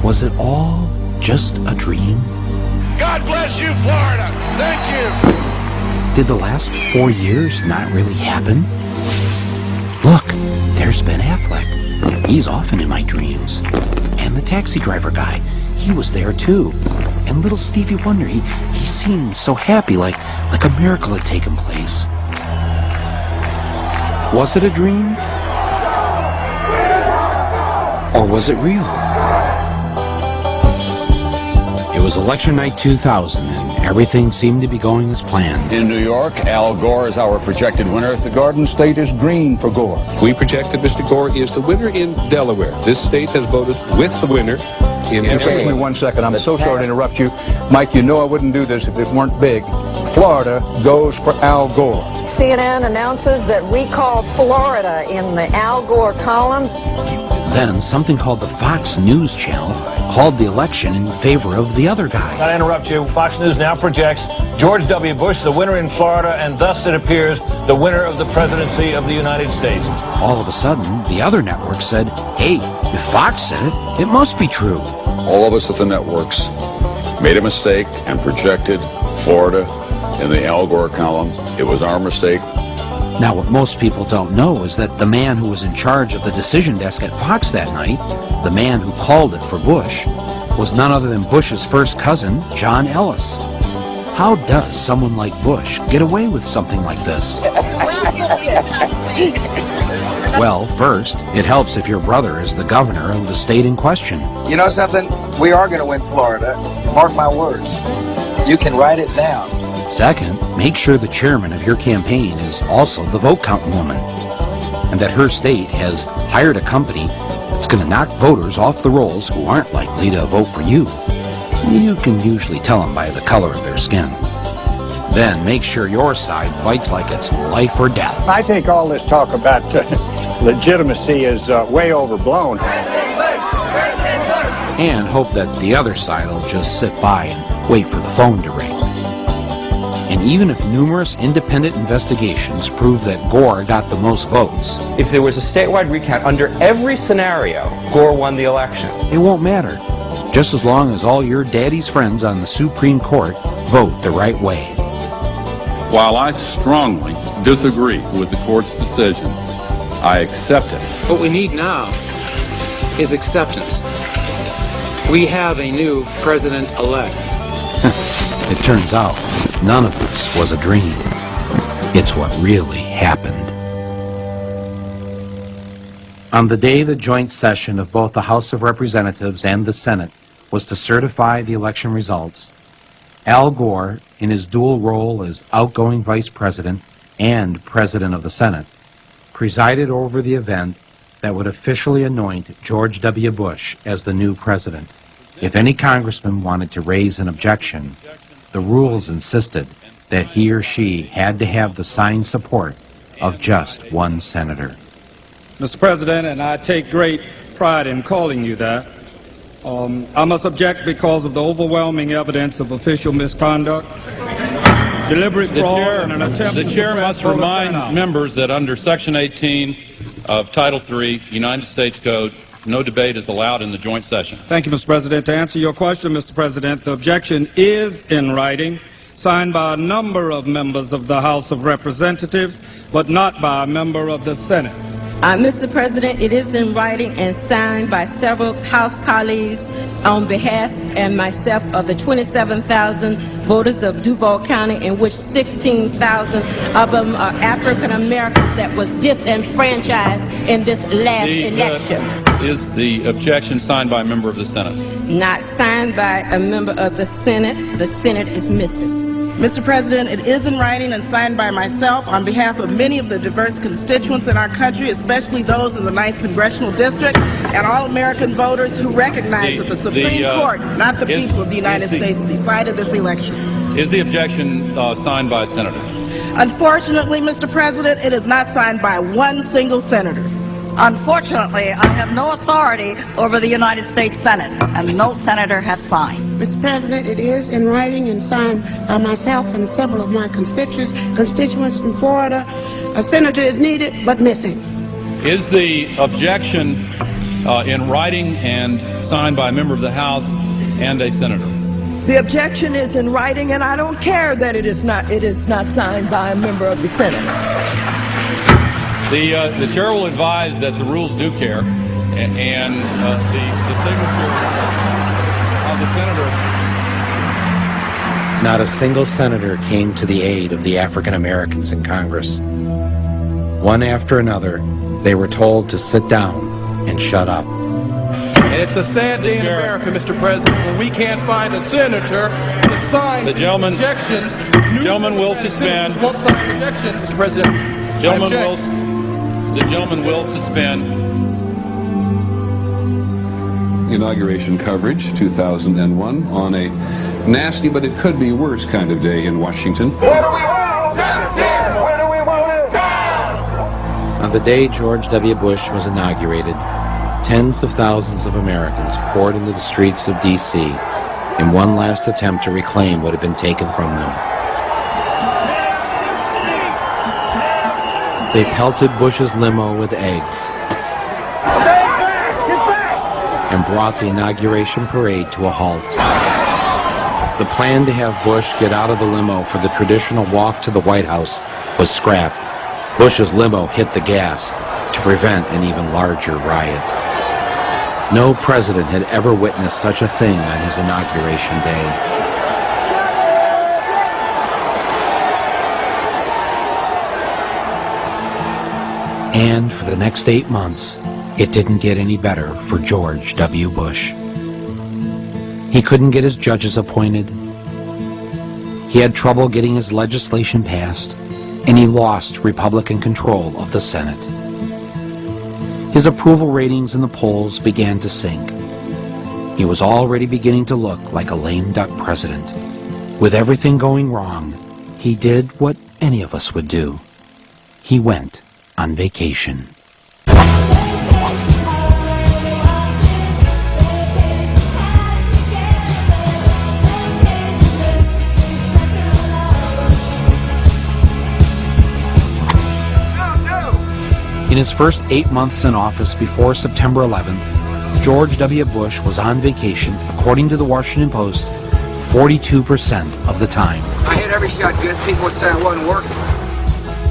Was it all just a dream? God bless you, Florida. Thank you. Did the last 4 years not really happen? Look, there's Ben Affleck. He's often in my dreams. And the taxi driver guy, he was there too. And little Stevie Wonder, he seemed so happy, like a miracle had taken place. Was it a dream? Or was it real? It was election night 2000, and everything seemed to be going as planned. In New York, Al Gore is our projected winner. The Garden State is green for Gore. We project that Mr. Gore is the winner in Delaware. This state has voted with the winner in Excuse me 1 second. I'm so sorry to interrupt you. Mike, you know I wouldn't do this if it weren't big. Florida goes for Al Gore. CNN announces that we call Florida in the Al Gore column. Then something called the Fox News Channel called the election in favor of the other guy. I interrupt you. Fox News now projects George W. Bush the winner in Florida, and thus it appears the winner of the presidency of the United States. All of a sudden, the other network said, hey, if Fox said it, it must be true. All of us at the networks made a mistake and projected Florida in the Al Gore column. It was our mistake. Now, what most people don't know is that the man who was in charge of the decision desk at Fox that night, the man who called it for Bush, was none other than Bush's first cousin, John Ellis. How does someone like Bush get away with something like this? Well, first, it helps if your brother is the governor of the state in question. You know something? We are going to win Florida. Mark my words. You can write it down. Second, make sure the chairman of your campaign is also the vote counting woman, and that her state has hired a company that's going to knock voters off the rolls who aren't likely to vote for you. You can usually tell them by the color of their skin. Then make sure your side fights like it's life or death. I think all this talk about legitimacy is way overblown. And hope that the other side will just sit by and wait for the phone to ring. And even if numerous independent investigations prove that Gore got the most votes, if there was a statewide recount under every scenario, Gore won the election. It won't matter, just as long as all your daddy's friends on the Supreme Court vote the right way. While I strongly disagree with the court's decision, I accept it. What we need now is acceptance. We have a new president-elect. It turns out none of this was a dream. It's what really happened. On the day the joint session of both the House of Representatives and the Senate was to certify the election results, Al Gore, in his dual role as outgoing Vice President and President of the Senate, presided over the event that would officially anoint George W. Bush as the new president. If any congressman wanted to raise an objection, the rules insisted that he or she had to have the signed support of just one senator. Mr. President, and I take great pride in calling you that, I must object because of the overwhelming evidence of official misconduct, deliberate fraud, and an attempt to suppress voter turnout. The chair must remind members that under Section 18 of Title III, United States Code, no debate is allowed in the joint session. Thank you, Mr. President. To answer your question, Mr. President, the objection is in writing, signed by a number of members of the House of Representatives, but not by a member of the Senate. Mr. President, it is in writing and signed by several House colleagues on behalf and myself of the 27,000 voters of Duval County, in which 16,000 of them are African Americans that was disenfranchised in this last election. Is the objection signed by a member of the Senate? Not signed by a member of the Senate. The Senate is missing. Mr. President, it is in writing and signed by myself on behalf of many of the diverse constituents in our country, especially those in the 9th Congressional District, and all American voters who recognize that the Supreme Court, not the people of the United States, decided this election. Is the objection signed by a senator? Unfortunately, Mr. President, it is not signed by one single senator. Unfortunately, I have no authority over the United States Senate, and no senator has signed. Mr. President, it is in writing and signed by myself and several of my constituents from Florida. A senator is needed, but missing. Is the objection in writing and signed by a member of the House and a senator. The objection is in writing, and I don't care that it is not signed by a member of the Senate. The chair will advise that the rules do care, and the signature of the senator. Not a single senator came to the aid of the African Americans in Congress. One after another, they were told to sit down and shut up. And it's a sad day in America, Mr. President, when we can't find a senator to sign objections. The gentleman will suspend. Won't sign objections, Mr. President. The gentleman will suspend. Inauguration coverage, 2001, on a nasty but it could be worse kind of day in Washington. On the day George W. Bush was inaugurated, tens of thousands of Americans poured into the streets of D.C. in one last attempt to reclaim what had been taken from them. They pelted Bush's limo with eggs and brought the inauguration parade to a halt. The plan to have Bush get out of the limo for the traditional walk to the White House was scrapped. Bush's limo hit the gas to prevent an even larger riot. No president had ever witnessed such a thing on his inauguration day. And for the next 8 months, it didn't get any better for George W. Bush. He couldn't get his judges appointed. He had trouble getting his legislation passed, and he lost Republican control of the Senate. His approval ratings in the polls began to sink. He was already beginning to look like a lame duck president. With everything going wrong, he did what any of us would do. He went on vacation. In his first 8 months in office before September 11th, George W. Bush was on vacation, according to the Washington Post, 42% of the time. I hit every shot good. People would say I wasn't working.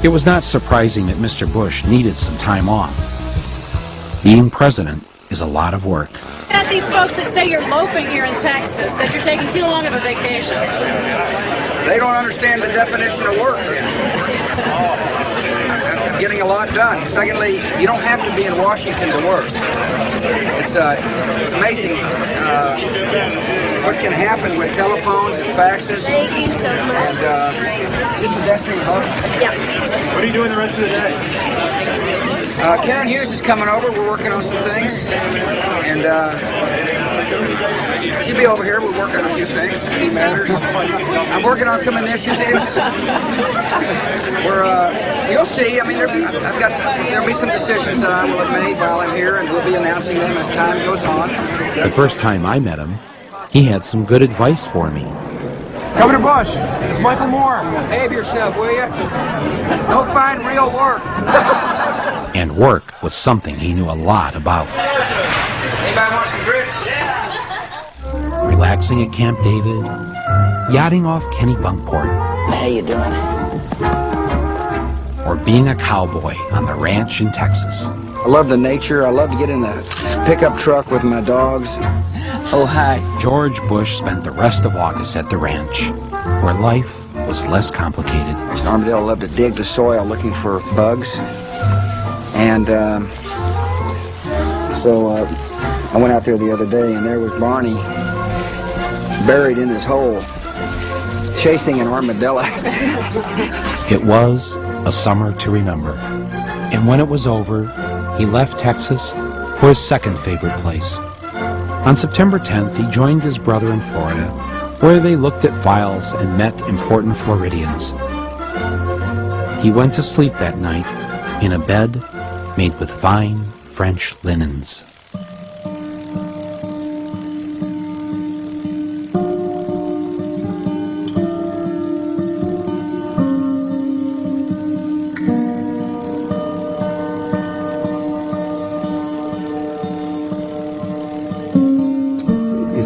It was not surprising that Mr. Bush needed some time off. Being president is a lot of work. At these folks that say you're loafing here in Texas, that you're taking too long of a vacation. They don't understand the definition of work then. I'm getting a lot done. Secondly, you don't have to be in Washington to work. It's amazing what can happen with telephones and faxes. Thank you so much. And just a destiny hug. Yeah. What are you doing the rest of the day? Karen Hughes is coming over. We're working on some things. And she'll be over here. We're working on a few things, a few matters. I'm working on some initiatives. You'll see. I mean, there'll be some decisions that I will have made while I'm here, and we'll be announcing them as time goes on. The first time I met him, he had some good advice for me. Governor Bush, it's Michael Moore. Behave yourself, will you? Don't find real work. And work was something he knew a lot about. Anybody want some grits? Relaxing at Camp David, yachting off Kenny Bunkport. How you doing? Or being a cowboy on the ranch in Texas. I love the nature. I love to get in the pickup truck with my dogs. Oh, hi. George Bush spent the rest of August at the ranch, where life was less complicated. Mr. Armadale loved to dig the soil looking for bugs. And so I went out there the other day, and there was Barney buried in his hole, chasing an armadillo. It was a summer to remember. And when it was over, he left Texas for his second favorite place. On September 10th, he joined his brother in Florida, where they looked at files and met important Floridians. He went to sleep that night in a bed made with fine French linens.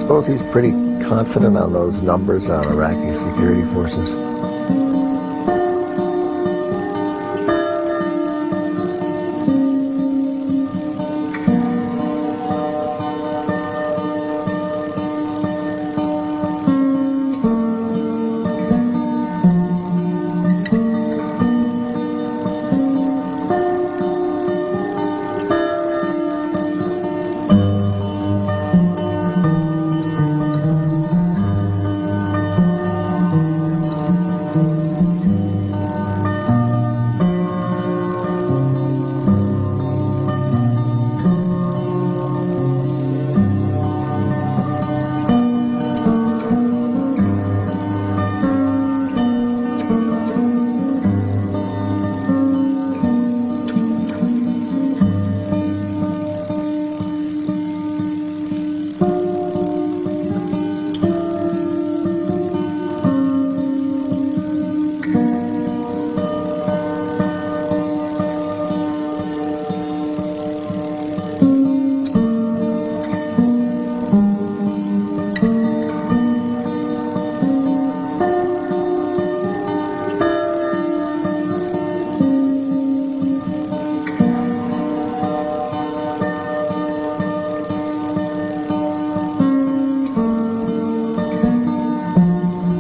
suppose he's pretty confident on those numbers on Iraqi security forces?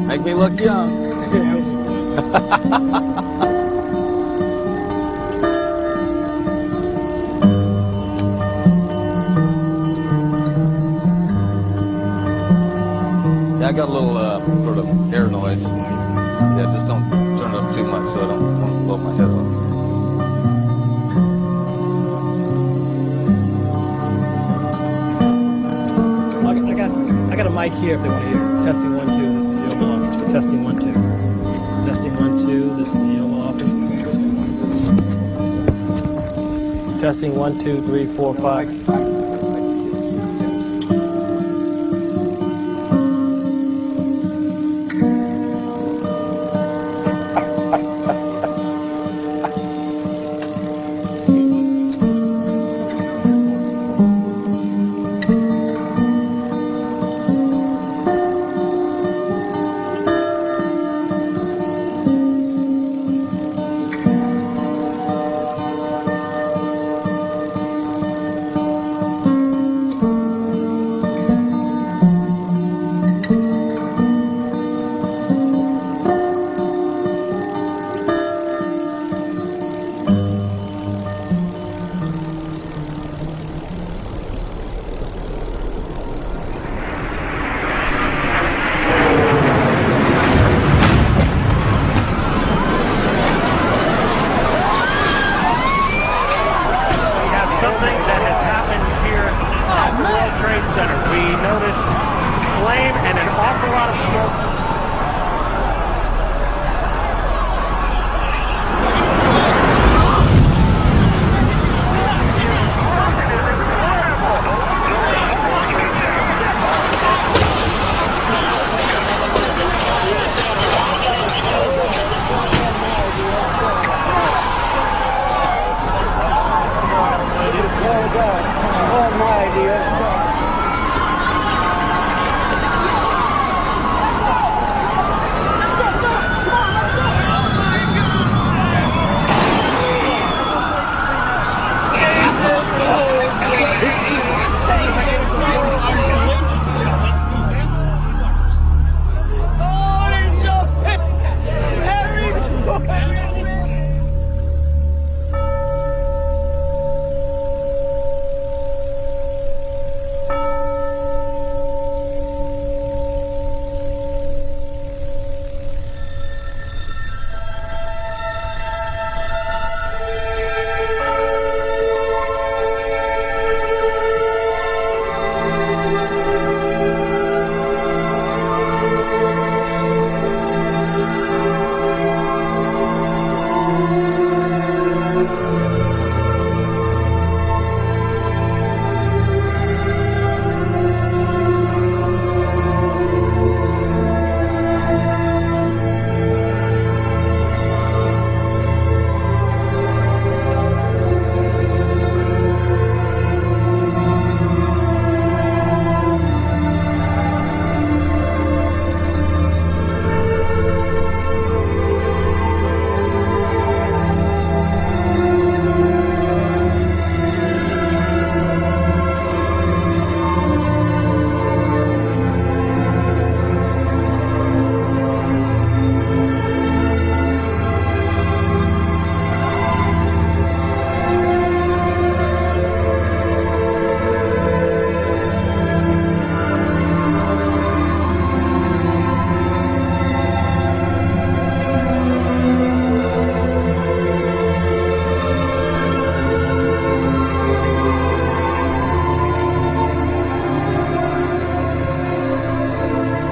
Make me look young. Yeah, I got a little sort of air noise. Yeah, just don't turn it up too much so I don't want to blow my head off. I got a mic here if they want to hear. Testing 1 2. This is the Oval Office. Testing 1 2. Testing 1 2. This is the Oval Office. Testing 1 2 3 4 5.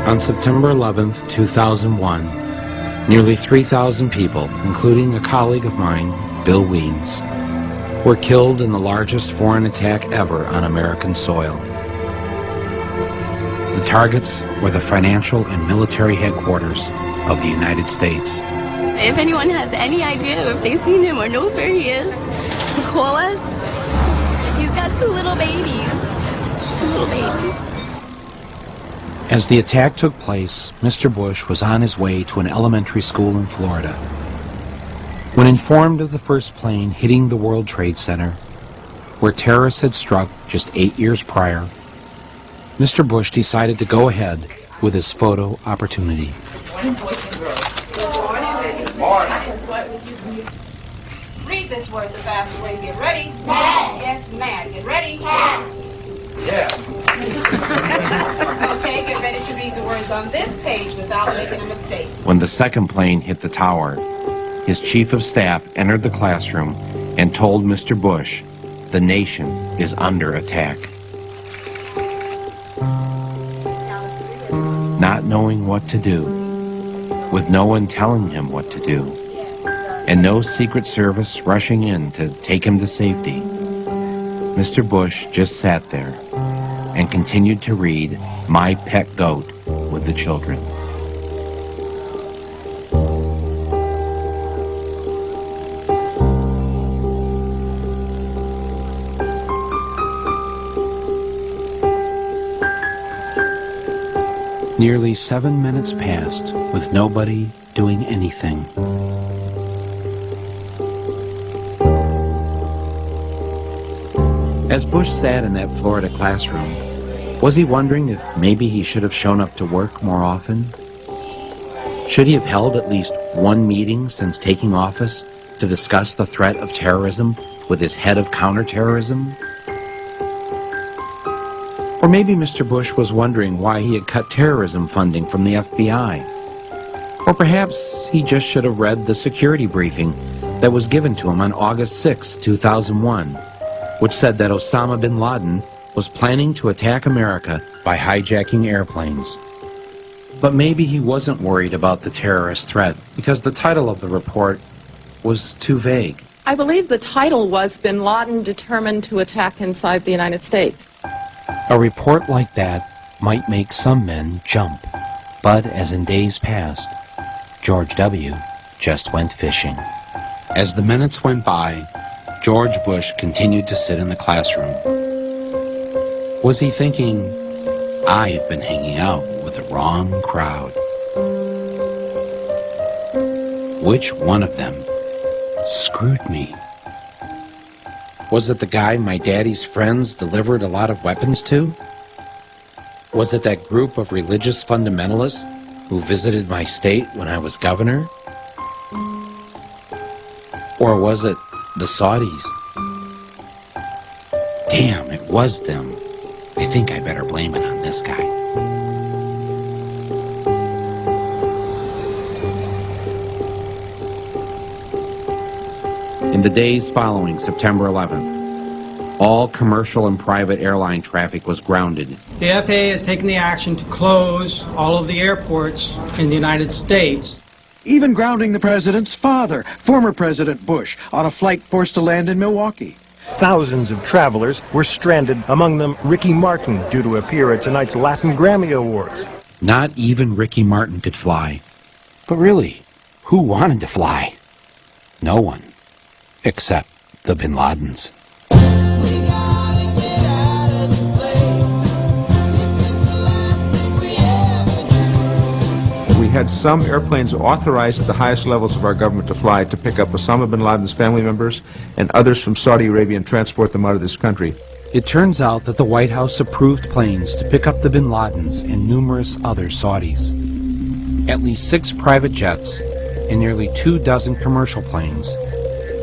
On September 11th, 2001, nearly 3,000 people, including a colleague of mine, Bill Weems, were killed in the largest foreign attack ever on American soil. The targets were the financial and military headquarters of the United States. If anyone has any idea if they've seen him or knows where he is, to call us. He's got two little babies. As the attack took place, Mr. Bush was on his way to an elementary school in Florida. When informed of the first plane hitting the World Trade Center, where terrorists had struck just 8 years prior, Mr. Bush decided to go ahead with his photo opportunity. Read this word the fast way. Get ready. Mad. Yes, mad. Get ready. Mad. Yeah. Okay, get ready to read the words on this page without making a mistake. When the second plane hit the tower, his chief of staff entered the classroom and told Mr. Bush, the nation is under attack. Not knowing what to do, with no one telling him what to do, and no Secret Service rushing in to take him to safety, Mr. Bush just sat there and continued to read My Pet Goat with the children. Nearly 7 minutes passed with nobody doing anything. As Bush sat in that Florida classroom, was he wondering if maybe he should have shown up to work more often? Should he have held at least one meeting since taking office to discuss the threat of terrorism with his head of counterterrorism? Or maybe Mr. Bush was wondering why he had cut terrorism funding from the FBI. Or perhaps he just should have read the security briefing that was given to him on August 6, 2001, which said that Osama bin Laden was planning to attack America by hijacking airplanes. But maybe he wasn't worried about the terrorist threat because the title of the report was too vague. I believe the title was Bin Laden Determined to Attack Inside the United States. A report like that might make some men jump, but as in days past, George W. just went fishing. As the minutes went by, George Bush continued to sit in the classroom. Was he thinking, I've been hanging out with the wrong crowd? Which one of them screwed me? Was it the guy my daddy's friends delivered a lot of weapons to? Was it that group of religious fundamentalists who visited my state when I was governor? Or was it the Saudis? Damn, it was them. I think I better blame it on this guy. In the days following September 11th, all commercial and private airline traffic was grounded. The FAA has taken the action to close all of the airports in the United States. Even grounding the president's father, former President Bush, on a flight forced to land in Milwaukee. Thousands of travelers were stranded, among them Ricky Martin, due to appear at tonight's Latin Grammy Awards. Not even Ricky Martin could fly. But really, who wanted to fly? No one. Except the Bin Ladens. We had some airplanes authorized at the highest levels of our government to fly to pick up Osama bin Laden's family members and others from Saudi Arabia and transport them out of this country. It turns out that the White House approved planes to pick up the Bin Ladens and numerous other Saudis. At least 6 private jets and nearly 24 commercial planes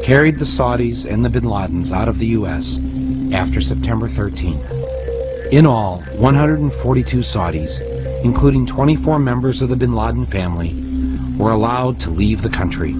carried the Saudis and the Bin Ladens out of the U.S. after September 13th. In all, 142 Saudis, including 24 members of the Bin Laden family, were allowed to leave the country.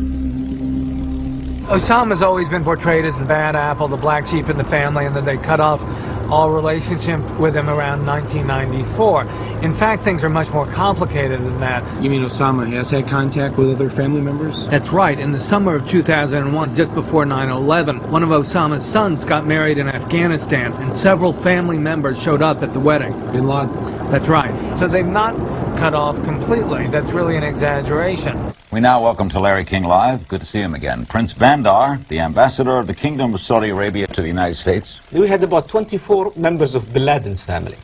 Osama's always been portrayed as the bad apple, the black sheep in the family, and that they cut off all relationship with him around 1994. In fact, things are much more complicated than that. You mean Osama has had contact with other family members? That's right. In the summer of 2001, just before 9/11, one of Osama's sons got married in Afghanistan, and several family members showed up at the wedding. Bin Laden. That's right. So they've not cut off completely. That's really an exaggeration. We now welcome to Larry King Live. Good to see him again. Prince Bandar, the ambassador of the Kingdom of Saudi Arabia to the United States. We had about 24 members of Bin Laden's family.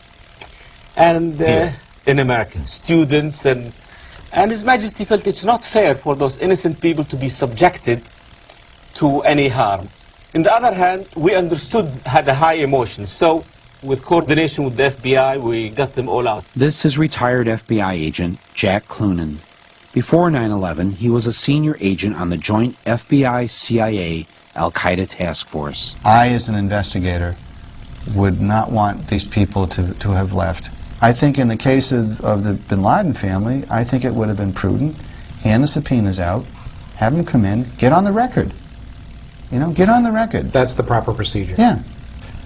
And in America, students, and His Majesty felt it's not fair for those innocent people to be subjected to any harm. On the other hand, we understood, had a high emotion, so with coordination with the FBI, we got them all out. This is retired FBI agent Jack Clunan. Before 9/11, he was a senior agent on the joint FBI-CIA Al-Qaeda task force. I, as an investigator, would not want these people to have left. I think in the case of the Bin Laden family, I think it would have been prudent. Hand the subpoenas out, have them come in, get on the record. You know, get on the record. That's the proper procedure. Yeah.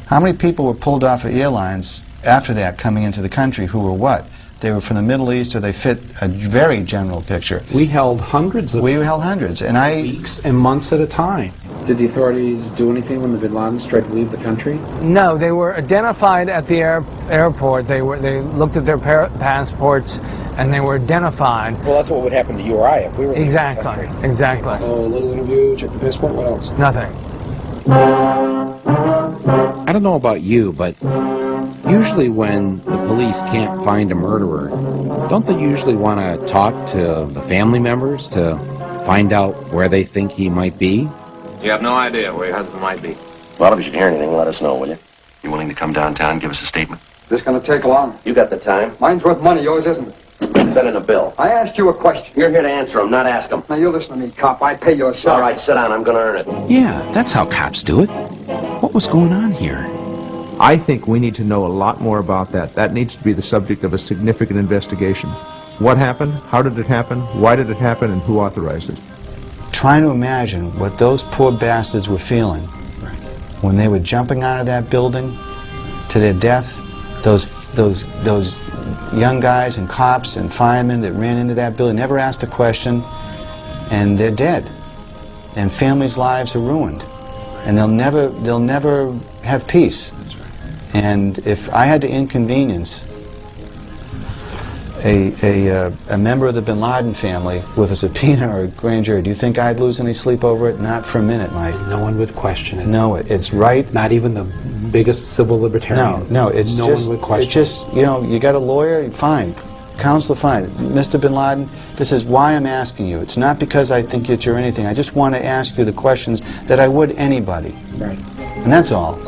How many people were pulled off of airlines after that coming into the country who were what? They were from the Middle East, or they fit a very general picture. We held hundreds of and weeks and months at a time. Did the authorities do anything when the Bin Ladens tried to leave the country? No, they were identified at the airport. They looked at their passports, and they were identified. Well, that's what would happen to you or I if we were exactly. Exactly. So a little interview, check the passport. What else? Nothing. I don't know about you, but usually when the police can't find a murderer, don't they usually want to talk to the family members to find out where they think he might be? You have no idea where your husband might be. Well, if you should hear anything, let us know, will you? You willing to come downtown and give us a statement? This gonna take long? You got the time. Mine's worth money, yours isn't. Send in a bill. I asked you a question. You're here to answer them, not ask them. Now, you listen to me, cop. I pay your salary. All right, sit down. I'm going to earn it. Yeah, that's how cops do it. What was going on here? I think we need to know a lot more about that. That needs to be the subject of a significant investigation. What happened? How did it happen? Why did it happen? And who authorized it? Trying to imagine what those poor bastards were feeling when they were jumping out of that building to their death. Those young guys and cops and firemen that ran into that building never asked a question, and they're dead. And families' lives are ruined, and they'll never have peace. That's right. And if I had to inconvenience a member of the Bin Laden family with a subpoena or a grand jury, do you think I'd lose any sleep over it? Not for a minute, Mike. No one would question it. No, it's right. Not even the biggest civil libertarian. No, it's no just, one would question. It's just, you know, you got a lawyer, fine. Counselor, fine. Mr. Bin Laden, this is why I'm asking you. It's not because I think that you're anything. I just want to ask you the questions that I would anybody. Right. And that's all.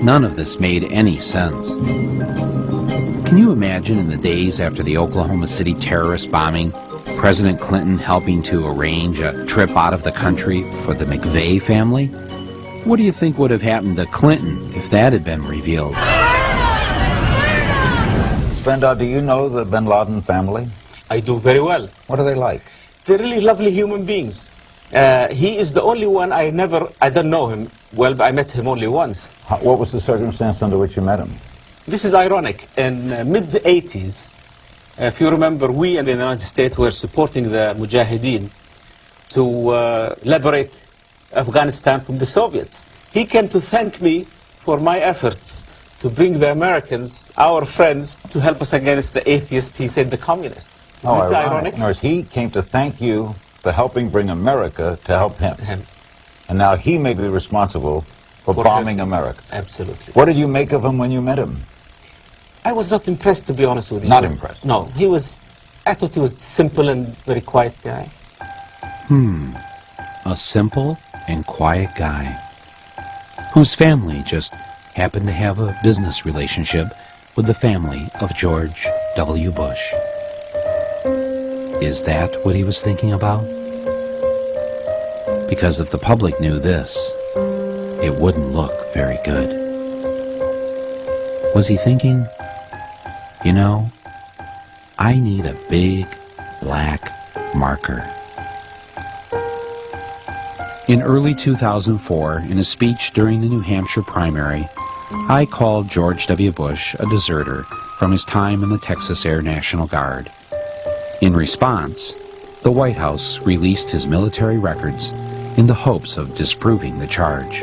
None of this made any sense. Can you imagine in the days after the Oklahoma City terrorist bombing, President Clinton helping to arrange a trip out of the country for the McVeigh family? What do you think would have happened to Clinton if that had been revealed? Bandar, do you know the Bin Laden family? I do very well. What are they like? They're really lovely human beings. He is the only one I don't know him well, but I met him only once. What was the circumstance under which you met him? This is ironic. In mid-80s, if you remember, we in the United States were supporting the Mujahideen to liberate Afghanistan from the Soviets. He came to thank me for my efforts to bring the Americans, our friends, to help us against the atheists, he said the communists. Isn't it ironic? No, he came to thank you for helping bring America to help him. And now he may be responsible for bombing America. Absolutely. What did you make of him when you met him? I was not impressed, to be honest with you. Not impressed? No, I thought he was simple and very quiet guy. A simple and quiet guy whose family just happened to have a business relationship with the family of George W. Bush. Is that what he was thinking about? Because if the public knew this, it wouldn't look very good. Was he thinking, you know, I need a big black marker? In early 2004, in a speech during the New Hampshire primary, I called George W. Bush a deserter from his time in the Texas Air National Guard. In response, the White House released his military records in the hopes of disproving the charge.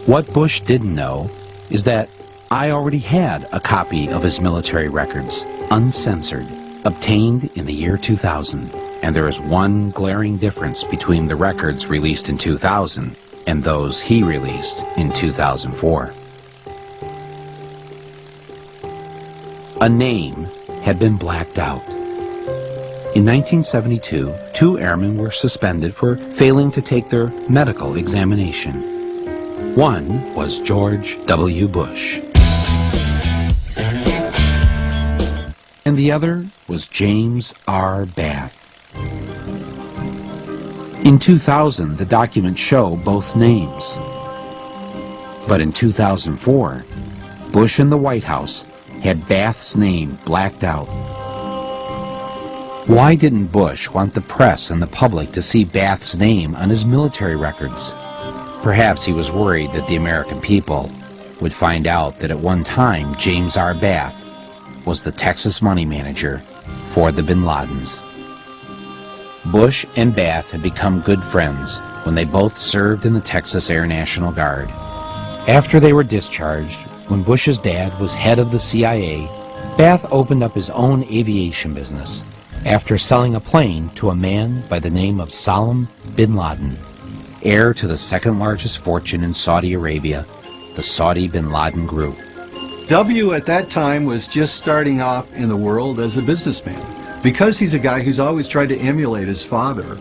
What Bush didn't know is that I already had a copy of his military records, uncensored, obtained in the year 2000. And there is one glaring difference between the records released in 2000 and those he released in 2004. A name had been blacked out. In 1972, 2 airmen were suspended for failing to take their medical examination. One was George W. Bush, and the other was James R. Bath. In 2000, the documents show both names. But in 2004, Bush and the White House had Bath's name blacked out. Why didn't Bush want the press and the public to see Bath's name on his military records? Perhaps he was worried that the American people would find out that at one time James R. Bath was the Texas money manager for the bin Ladens. Bush and Bath had become good friends when they both served in the Texas Air National Guard. After they were discharged, when Bush's dad was head of the CIA, Bath opened up his own aviation business after selling a plane to a man by the name of Salam bin Laden, heir to the second largest fortune in Saudi Arabia, the Saudi bin Laden Group. W at that time was just starting off in the world as a businessman. Because he's a guy who's always tried to emulate his father,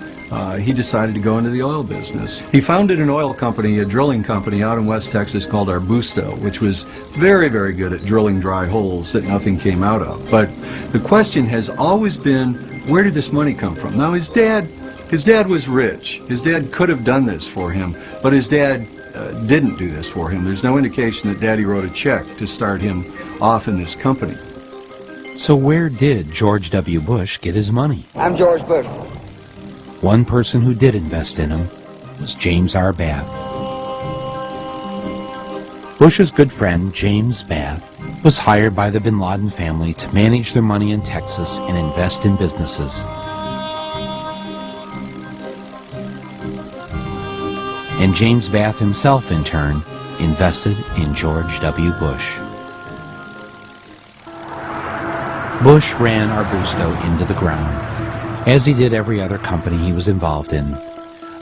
he decided to go into the oil business. He founded an oil company, a drilling company out in West Texas called Arbusto, which was very, very good at drilling dry holes that nothing came out of. But the question has always been, where did this money come from? Now his dad was rich. His dad could have done this for him, but his dad didn't do this for him. There's no indication that Daddy wrote a check to start him off in this company. So where did George W. Bush get his money? I'm George Bush. One person who did invest in him was James R. Bath. Bush's good friend, James Bath, was hired by the bin Laden family to manage their money in Texas and invest in businesses. And James Bath himself, in turn, invested in George W. Bush. Bush ran Arbusto into the ground, as he did every other company he was involved in,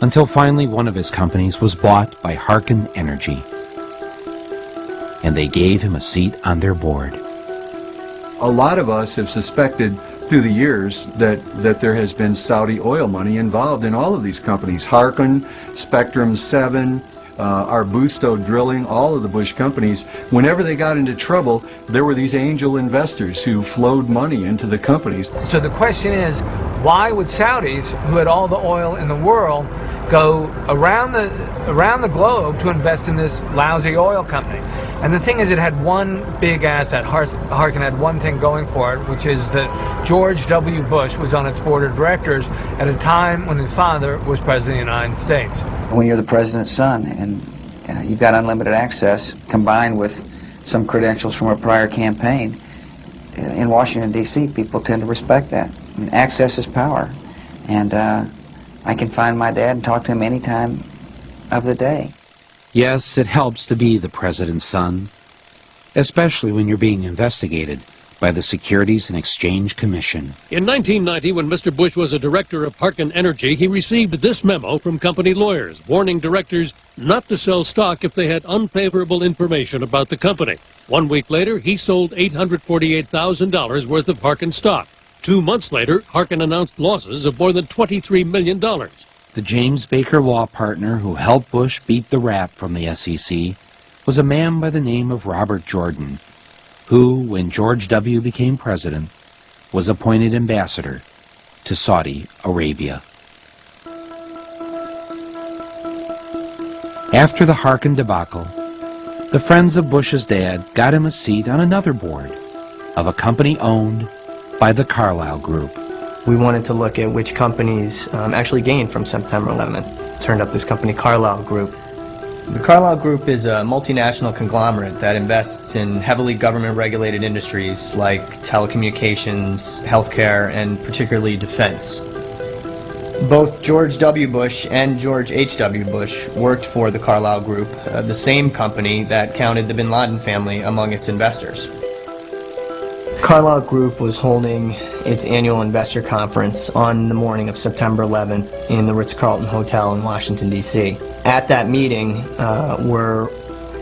until finally one of his companies was bought by Harken Energy, and they gave him a seat on their board. A lot of us have suspected through the years that there has been Saudi oil money involved in all of these companies. Harken, Spectrum 7, Arbusto Drilling, all of the Bush companies, whenever they got into trouble, there were these angel investors who flowed money into the companies. So the question is, why would Saudis, who had all the oil in the world, go around the globe to invest in this lousy oil company? And the thing is, it had one big asset. Harken had one thing going for it, which is that George W. Bush was on its board of directors at a time when his father was president of the United States. When you're the president's son and you've got unlimited access combined with some credentials from a prior campaign, in Washington, D.C., people tend to respect that. I mean, access is power. And I can find my dad and talk to him any time of the day. Yes, it helps to be the president's son, especially when you're being investigated by the Securities and Exchange Commission. In 1990, when Mr. Bush was a director of Harken Energy, he received this memo from company lawyers, warning directors not to sell stock if they had unfavorable information about the company. 1 week later, he sold $848,000 worth of Harken stock. 2 months later, Harken announced losses of more than $23 million. The James Baker law partner who helped Bush beat the rap from the SEC was a man by the name of Robert Jordan, who, when George W. became president, was appointed ambassador to Saudi Arabia. After the Harken debacle, the friends of Bush's dad got him a seat on another board of a company owned by the Carlyle Group. We wanted to look at which companies actually gained from September 11th. Turned up this company, Carlyle Group. The Carlyle Group is a multinational conglomerate that invests in heavily government-regulated industries like telecommunications, healthcare, and particularly defense. Both George W. Bush and George H.W. Bush worked for the Carlyle Group, the same company that counted the bin Laden family among its investors. Carlyle Group was holding its annual investor conference on the morning of September 11th in the Ritz-Carlton Hotel in Washington, D.C. At that meeting were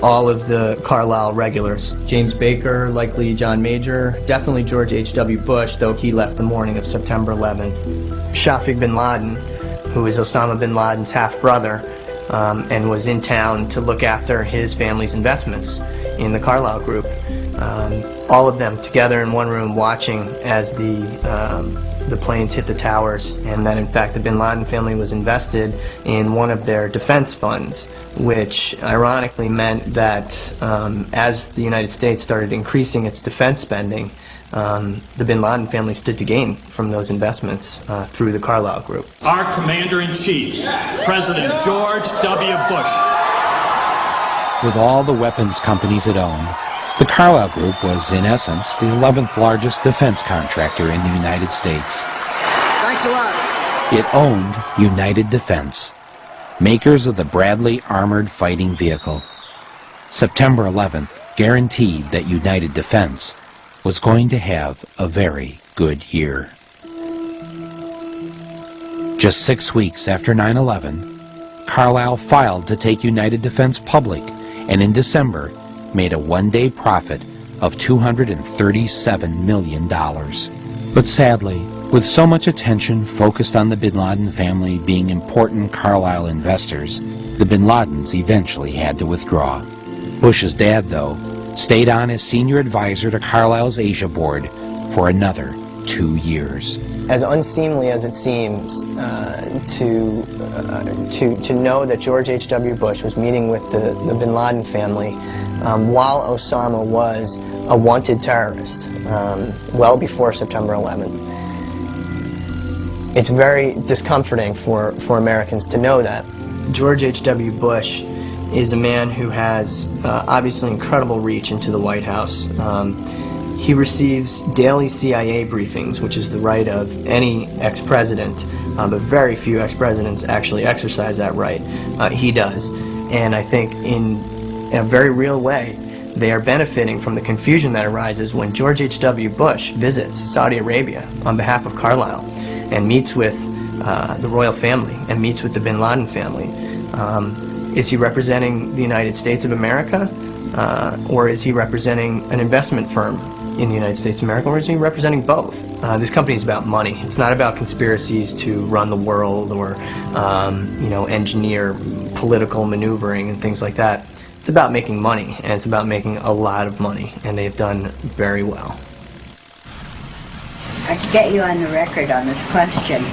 all of the Carlyle regulars. James Baker, likely John Major, definitely George H.W. Bush, though he left the morning of September 11th. Shafiq bin Laden, who is Osama bin Laden's half-brother, and was in town to look after his family's investments in the Carlyle Group. All of them together in one room watching as the planes hit the towers, and that in fact the bin Laden family was invested in one of their defense funds, which ironically meant that as the United States started increasing its defense spending, the bin Laden family stood to gain from those investments through the Carlyle Group. Our Commander-in-Chief, President George W. Bush. With all the weapons companies it owned, the Carlyle Group was, in essence, the 11th largest defense contractor in the United States. Thanks a lot. It owned United Defense, makers of the Bradley Armored Fighting Vehicle. September 11th guaranteed that United Defense was going to have a very good year. Just 6 weeks after 9/11, Carlyle filed to take United Defense public, and in December made a one-day profit of $237 million. But sadly, with so much attention focused on the bin Laden family being important Carlyle investors, the bin Ladens eventually had to withdraw. Bush's dad, though, stayed on as senior advisor to Carlyle's Asia board for another 2 years. As unseemly as it seems to know that George H.W. Bush was meeting with the bin Laden family while Osama was a wanted terrorist well before September 11th. It's very discomforting for Americans to know that. George H.W. Bush is a man who has obviously incredible reach into the White House. He receives daily CIA briefings, which is the right of any ex-president, but very few ex-presidents actually exercise that right. He does. And I think in a very real way, they are benefiting from the confusion that arises when George H.W. Bush visits Saudi Arabia on behalf of Carlyle and meets with the royal family and meets with the bin Laden family. Is he representing the United States of America, or is he representing an investment firm in the United States of America, or is he representing both? This company is about money. It's not about conspiracies to run the world or engineer political maneuvering and things like that. It's about making money, and it's about making a lot of money, and they've done very well. To get you on the record on this question,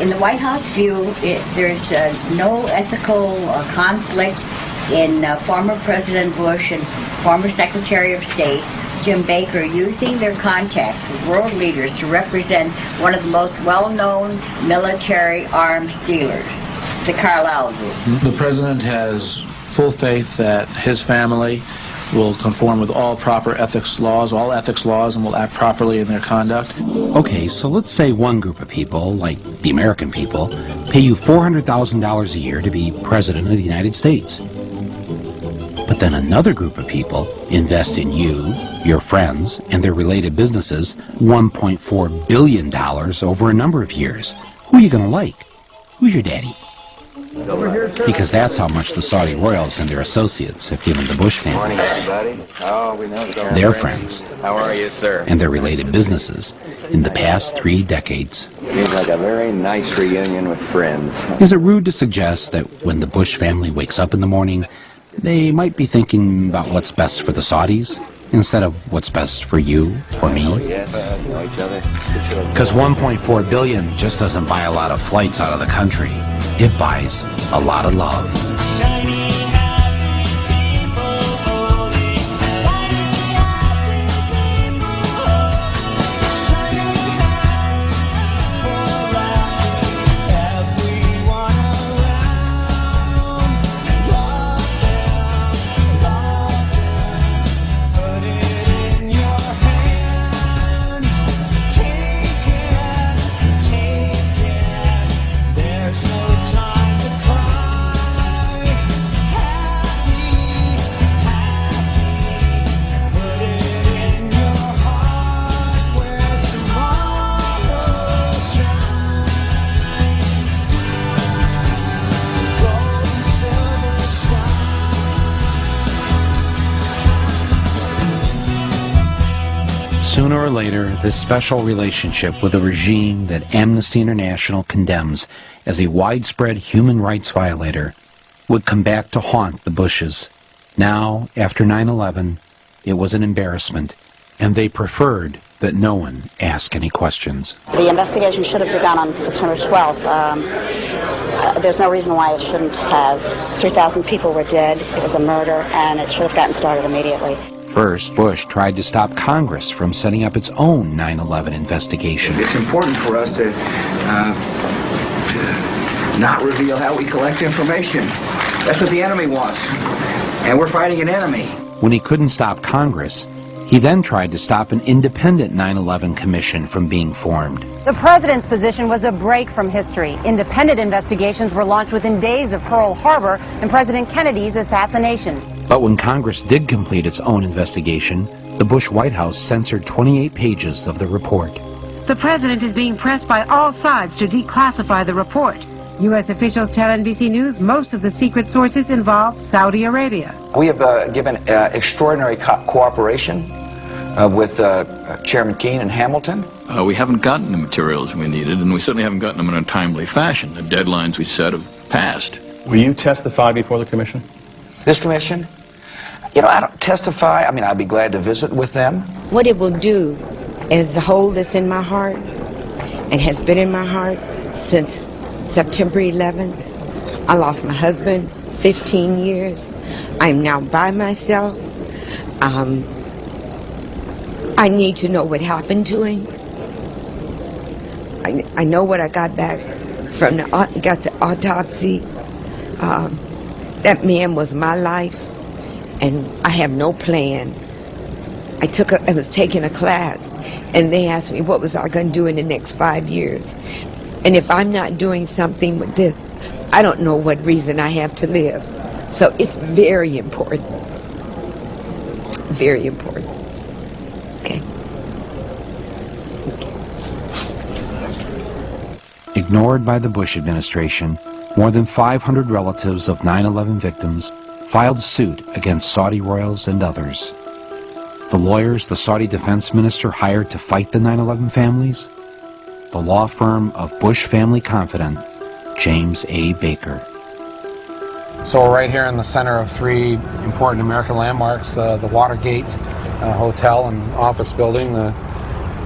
in the White House view, there's no ethical conflict in former President Bush and former Secretary of State Jim Baker using their contacts with world leaders to represent one of the most well-known military arms dealers, the Carlyle Group. The President has full faith that his family will conform with all proper ethics laws, and will act properly in their conduct. Okay, so let's say one group of people, like the American people, pay you $400,000 a year to be President of the United States. But then another group of people invest in you, your friends, and their related businesses $1.4 billion over a number of years. Who are you going to like? Who's your daddy? Because that's how much the Saudi royals and their associates have given the Bush family, their friends, How are you, sir? and their related businesses in the past 3 decades. Seems like a very nice reunion with friends. Is it rude to suggest that when the Bush family wakes up in the morning, they might be thinking about what's best for the Saudis instead of what's best for you or me? Yes, know each other. Because $1.4 billion just doesn't buy a lot of flights out of the country. It buys a lot of love. Sooner or later, this special relationship with a regime that Amnesty International condemns as a widespread human rights violator would come back to haunt the Bushes. Now, after 9/11, it was an embarrassment, and they preferred that no one ask any questions. The investigation should have begun on September 12th. There's no reason why it shouldn't have. 3,000 people were dead. It was a murder, and it should have gotten started immediately. First, Bush tried to stop Congress from setting up its own 9/11 investigation. It's important for us to not reveal how we collect information. That's what the enemy wants. And we're fighting an enemy. When he couldn't stop Congress, he then tried to stop an independent 9/11 commission from being formed. The president's position was a break from history. Independent investigations were launched within days of Pearl Harbor and President Kennedy's assassination. But when Congress did complete its own investigation, the Bush White House censored 28 pages of the report. The president is being pressed by all sides to declassify the report. U.S. officials tell NBC News most of the secret sources involve Saudi Arabia. We have given extraordinary cooperation with Chairman Keane and Hamilton. We haven't gotten the materials we needed, and we certainly haven't gotten them in a timely fashion. The deadlines we set have passed. Will you testify before the commission? This commission? You know, I don't testify. I mean, I'd be glad to visit with them. What it will do is hold this in my heart and has been in my heart since September 11th. I lost my husband, 15 years. I'm now by myself. I need to know what happened to him. I know what I got back from the autopsy. That man was my life, and I have no plan. I was taking a class, and they asked me what was I going to do in the next 5 years. And if I'm not doing something with this, I don't know what reason I have to live. So it's very important. Very important. Okay. Ignored by the Bush administration, more than 500 relatives of 9/11 victims filed suit against Saudi royals and others. The lawyers the Saudi defense minister hired to fight the 9/11 families? The law firm of Bush family confidant, James A. Baker. So we're right here in the center of three important American landmarks, the Watergate Hotel and office building, the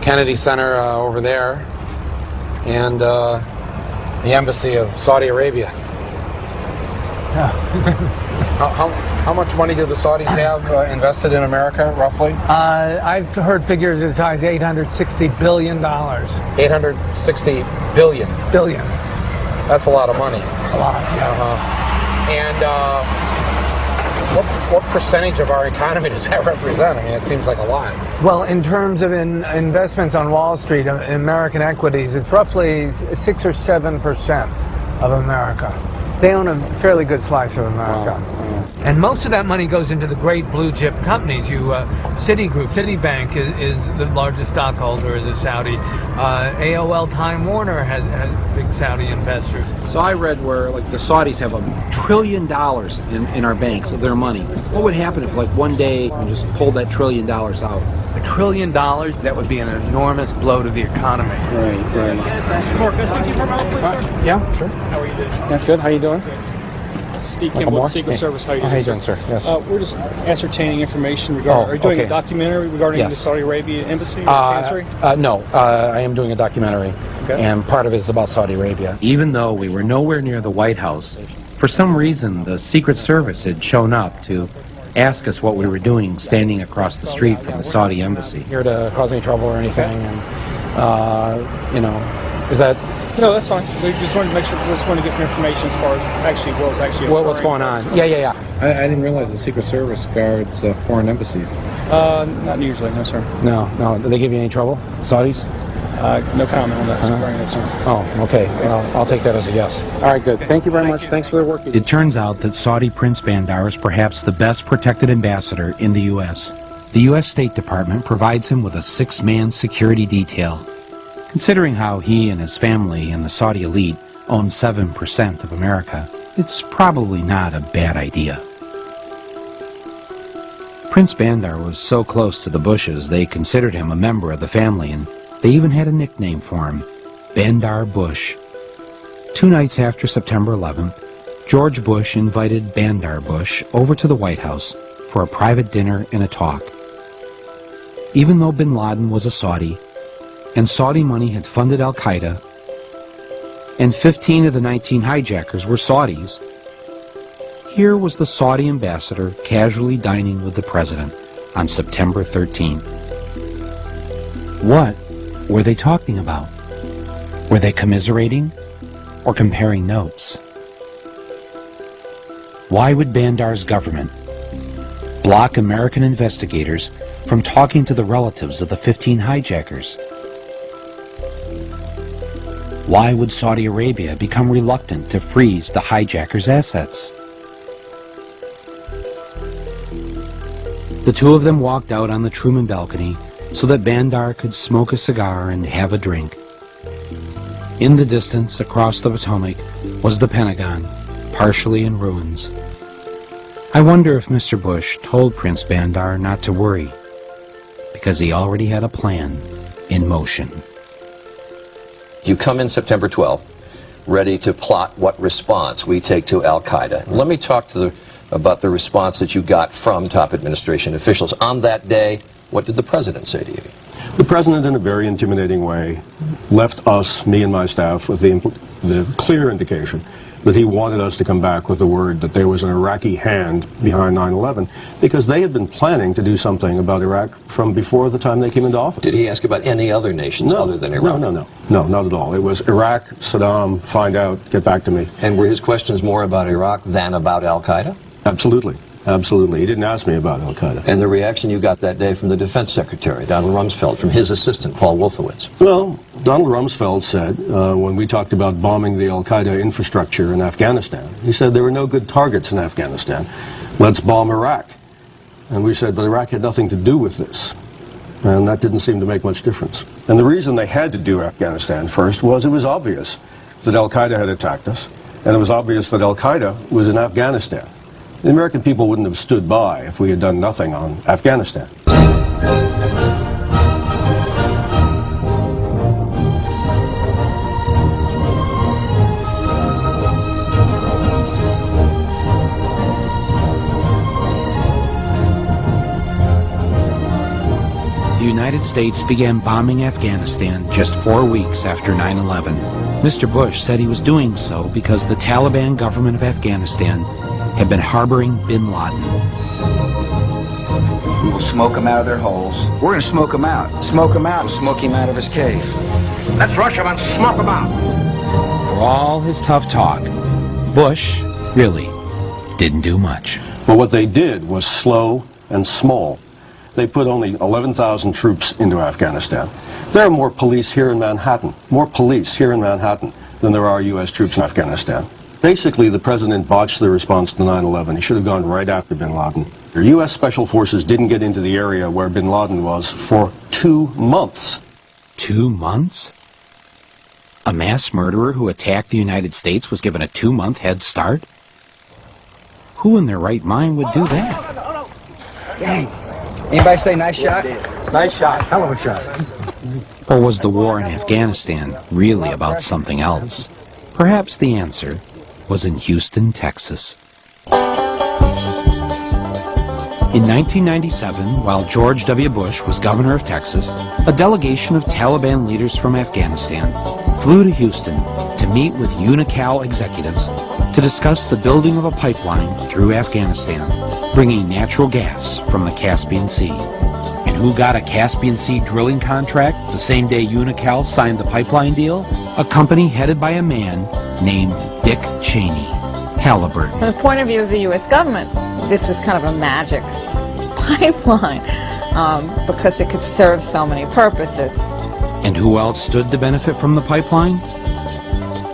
Kennedy Center over there, and the Embassy of Saudi Arabia. Yeah. How much money do the Saudis have invested in America, roughly? I've heard figures as high as $860 billion. $860 billion. Billion. That's a lot of money. A lot, yeah. And what percentage of our economy does that represent? I mean, it seems like a lot. Well, in terms of investments on Wall Street, American equities, it's roughly 6 or 7% of America. They own a fairly good slice of America. Wow. And most of that money goes into the great blue chip companies. Citigroup, Citibank is the largest stockholder, is a Saudi. AOL Time Warner has big Saudi investors. So I read where like the Saudis have $1 trillion in our banks of their money. What would happen if like one day we just pulled that $1 trillion out? $1 trillion, that would be an enormous blow to the economy. Right. Mr. Moore, can I speak to you for a moment, please, sir? Yeah, sure. How are you doing? Yeah, good. How you doing? Steve Kimball, Secret Service. How are you doing, How you doing, sir? Yes. We're just ascertaining information regarding. Are you doing a documentary regarding the Saudi Arabia embassy or chancery? No, I am doing a documentary, and part of it is about Saudi Arabia. Even though we were nowhere near the White House, for some reason the Secret Service had shown up to ask us what we were doing standing across the street from the Saudi embassy. Here to cause any trouble or anything, and is that... No, that's fine. We just wanted to make sure. We just wanted to get some information as far as what's going on. Yeah. I didn't realize the Secret Service guards foreign embassies. Not usually, no, sir. No. Did they give you any trouble, Saudis? No comment on that. Sir. Oh, okay. Well, I'll take that as a yes. All right, good. Thank you very much. Thanks for the work. It turns out that Saudi Prince Bandar is perhaps the best protected ambassador in the U.S. The U.S. State Department provides him with a 6-man security detail. Considering how he and his family and the Saudi elite own 7% of America, it's probably not a bad idea. Prince Bandar was so close to the Bushes they considered him a member of the family, and they even had a nickname for him, Bandar Bush. 2 nights after September 11th, George Bush invited Bandar Bush over to the White House for a private dinner and a talk. Even though bin Laden was a Saudi, and Saudi money had funded al-Qaeda, and 15 of the 19 hijackers were Saudis, here was the Saudi ambassador casually dining with the president on September 13th. What were they talking about? Were they commiserating or comparing notes? Why would Bandar's government block American investigators from talking to the relatives of the 15 hijackers? Why would Saudi Arabia become reluctant to freeze the hijackers' assets? The two of them walked out on the Truman balcony so that Bandar could smoke a cigar and have a drink. In the distance, across the Potomac, was the Pentagon, partially in ruins. I wonder if Mr. Bush told Prince Bandar not to worry, because he already had a plan in motion. You come in September 12th, ready to plot what response we take to al-Qaeda. Let me talk about the response that you got from top administration officials. On that day, what did the president say to you? The president, in a very intimidating way, left us, me and my staff, with the clear indication that he wanted us to come back with the word that there was an Iraqi hand behind 9/11, because they had been planning to do something about Iraq from before the time they came into office. Did he ask about any other nations other than Iraq? No, not at all. It was Iraq, Saddam, find out, get back to me. And were his questions more about Iraq than about al-Qaeda? Absolutely. Absolutely. He didn't ask me about al-Qaeda. And the reaction you got that day from the defense secretary, Donald Rumsfeld, from his assistant, Paul Wolfowitz? Well, Donald Rumsfeld said, when we talked about bombing the al-Qaeda infrastructure in Afghanistan, he said there were no good targets in Afghanistan. Let's bomb Iraq. And we said, but Iraq had nothing to do with this. And that didn't seem to make much difference. And the reason they had to do Afghanistan first was it was obvious that al-Qaeda had attacked us, and it was obvious that al-Qaeda was in Afghanistan. The American people wouldn't have stood by if we had done nothing on Afghanistan. The United States began bombing Afghanistan just 4 weeks after 9/11. Mr. Bush said he was doing so because the Taliban government of Afghanistan had been harboring bin Laden. We will smoke them out of their holes. We're going to smoke them out. Smoke him out. We'll smoke him out of his cave. Let's rush him and smoke him out. For all his tough talk, Bush really didn't do much. But what they did was slow and small. They put only 11,000 troops into Afghanistan. There are more police here in Manhattan, than there are U.S. troops in Afghanistan. Basically, the president botched the response to 9/11. He should have gone right after bin Laden. The U.S. Special Forces didn't get into the area where bin Laden was for 2 months. 2 months? A mass murderer who attacked the United States was given a 2-month head start? Who in their right mind would do that? Anybody say nice shot? Nice shot. Hell of a shot. Or was the war in Afghanistan really about something else? Perhaps the answer was in Houston, Texas. In 1997, while George W. Bush was governor of Texas, a delegation of Taliban leaders from Afghanistan flew to Houston to meet with Unocal executives to discuss the building of a pipeline through Afghanistan, bringing natural gas from the Caspian Sea. And who got a Caspian Sea drilling contract the same day Unocal signed the pipeline deal? A company headed by a man named Dick Cheney, Halliburton. From the point of view of the U.S. government, this was kind of a magic pipeline because it could serve so many purposes. And who else stood to benefit from the pipeline?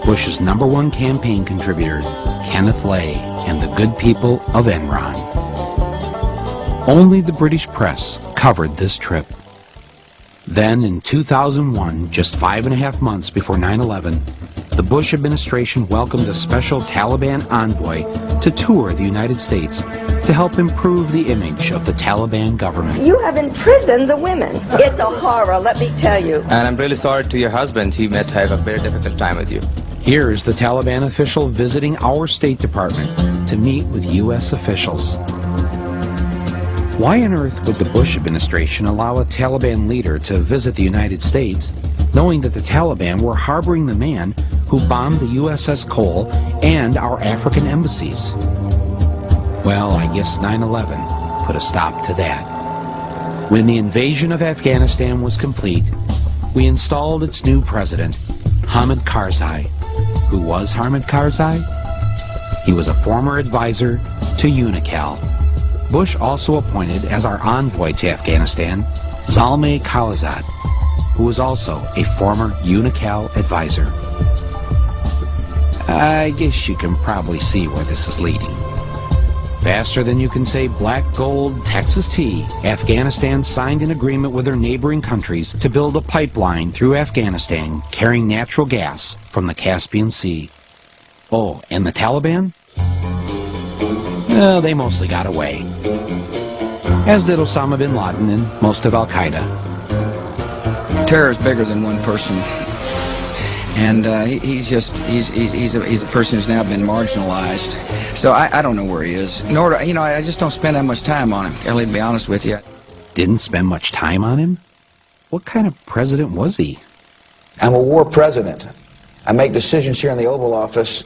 Bush's #1 campaign contributor, Kenneth Lay, and the good people of Enron. Only the British press covered this trip. Then, in 2001, just 5.5 months before 9/11, the Bush administration welcomed a special Taliban envoy to tour the United States to help improve the image of the Taliban government. You have imprisoned the women. It's a horror, let me tell you. And I'm really sorry to your husband. He might have a very difficult time with you. Here's the Taliban official visiting our State Department to meet with U.S. officials. Why on earth would the Bush administration allow a Taliban leader to visit the United States, knowing that the Taliban were harboring the man who bombed the USS Cole and our African embassies? Well, I guess 9/11 put a stop to that. When the invasion of Afghanistan was complete, we installed its new president, Hamid Karzai. Who was Hamid Karzai? He was a former advisor to UNICAL. Bush also appointed as our envoy to Afghanistan, Zalmay Khalilzad, who was also a former UNICAL advisor. I guess you can probably see where this is leading. Faster than you can say black gold Texas tea, Afghanistan signed an agreement with their neighboring countries to build a pipeline through Afghanistan carrying natural gas from the Caspian Sea. Oh, and the Taliban? Well, they mostly got away. As did Osama bin Laden and most of Al-Qaeda. Terror is bigger than one person. And he's a person who's now been marginalized. So I don't know where he is. Nor do, I just don't spend that much time on him. Ellie, to be honest with you. Didn't spend much time on him? What kind of president was he? I'm a war president. I make decisions here in the Oval Office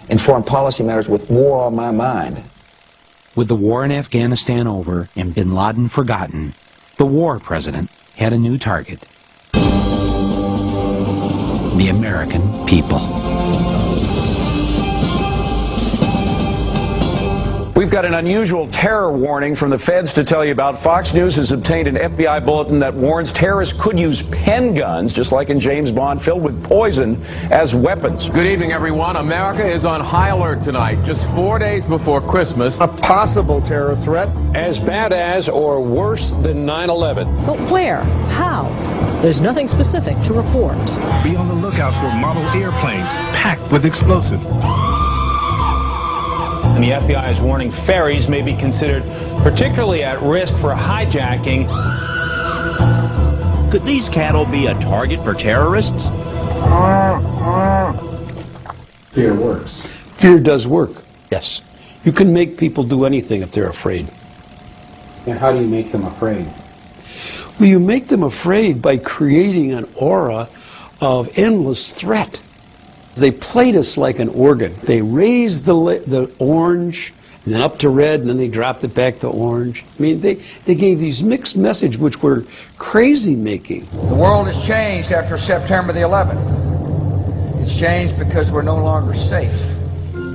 in foreign policy matters with war on my mind. With the war in Afghanistan over and bin Laden forgotten, the war president had a new target. The American people. We've got an unusual terror warning from the feds to tell you about. Fox News has obtained an FBI bulletin that warns terrorists could use pen guns, just like in James Bond, filled with poison as weapons. Good evening, everyone. America is on high alert tonight, just 4 days before Christmas. A possible terror threat as bad as or worse than 9/11. But where? How? There's nothing specific to report. Be on the lookout for model airplanes packed with explosives. And the FBI is warning ferries may be considered particularly at risk for hijacking. Could these cattle be a target for terrorists? Fear works. Fear does work, yes. You can make people do anything if they're afraid. And how do you make them afraid? Well, you make them afraid by creating an aura of endless threat. They played us like an organ. They raised the orange, and then up to red, and then they dropped it back to orange. I mean, they gave these mixed messages which were crazy-making. The world has changed after September the 11th. It's changed because we're no longer safe.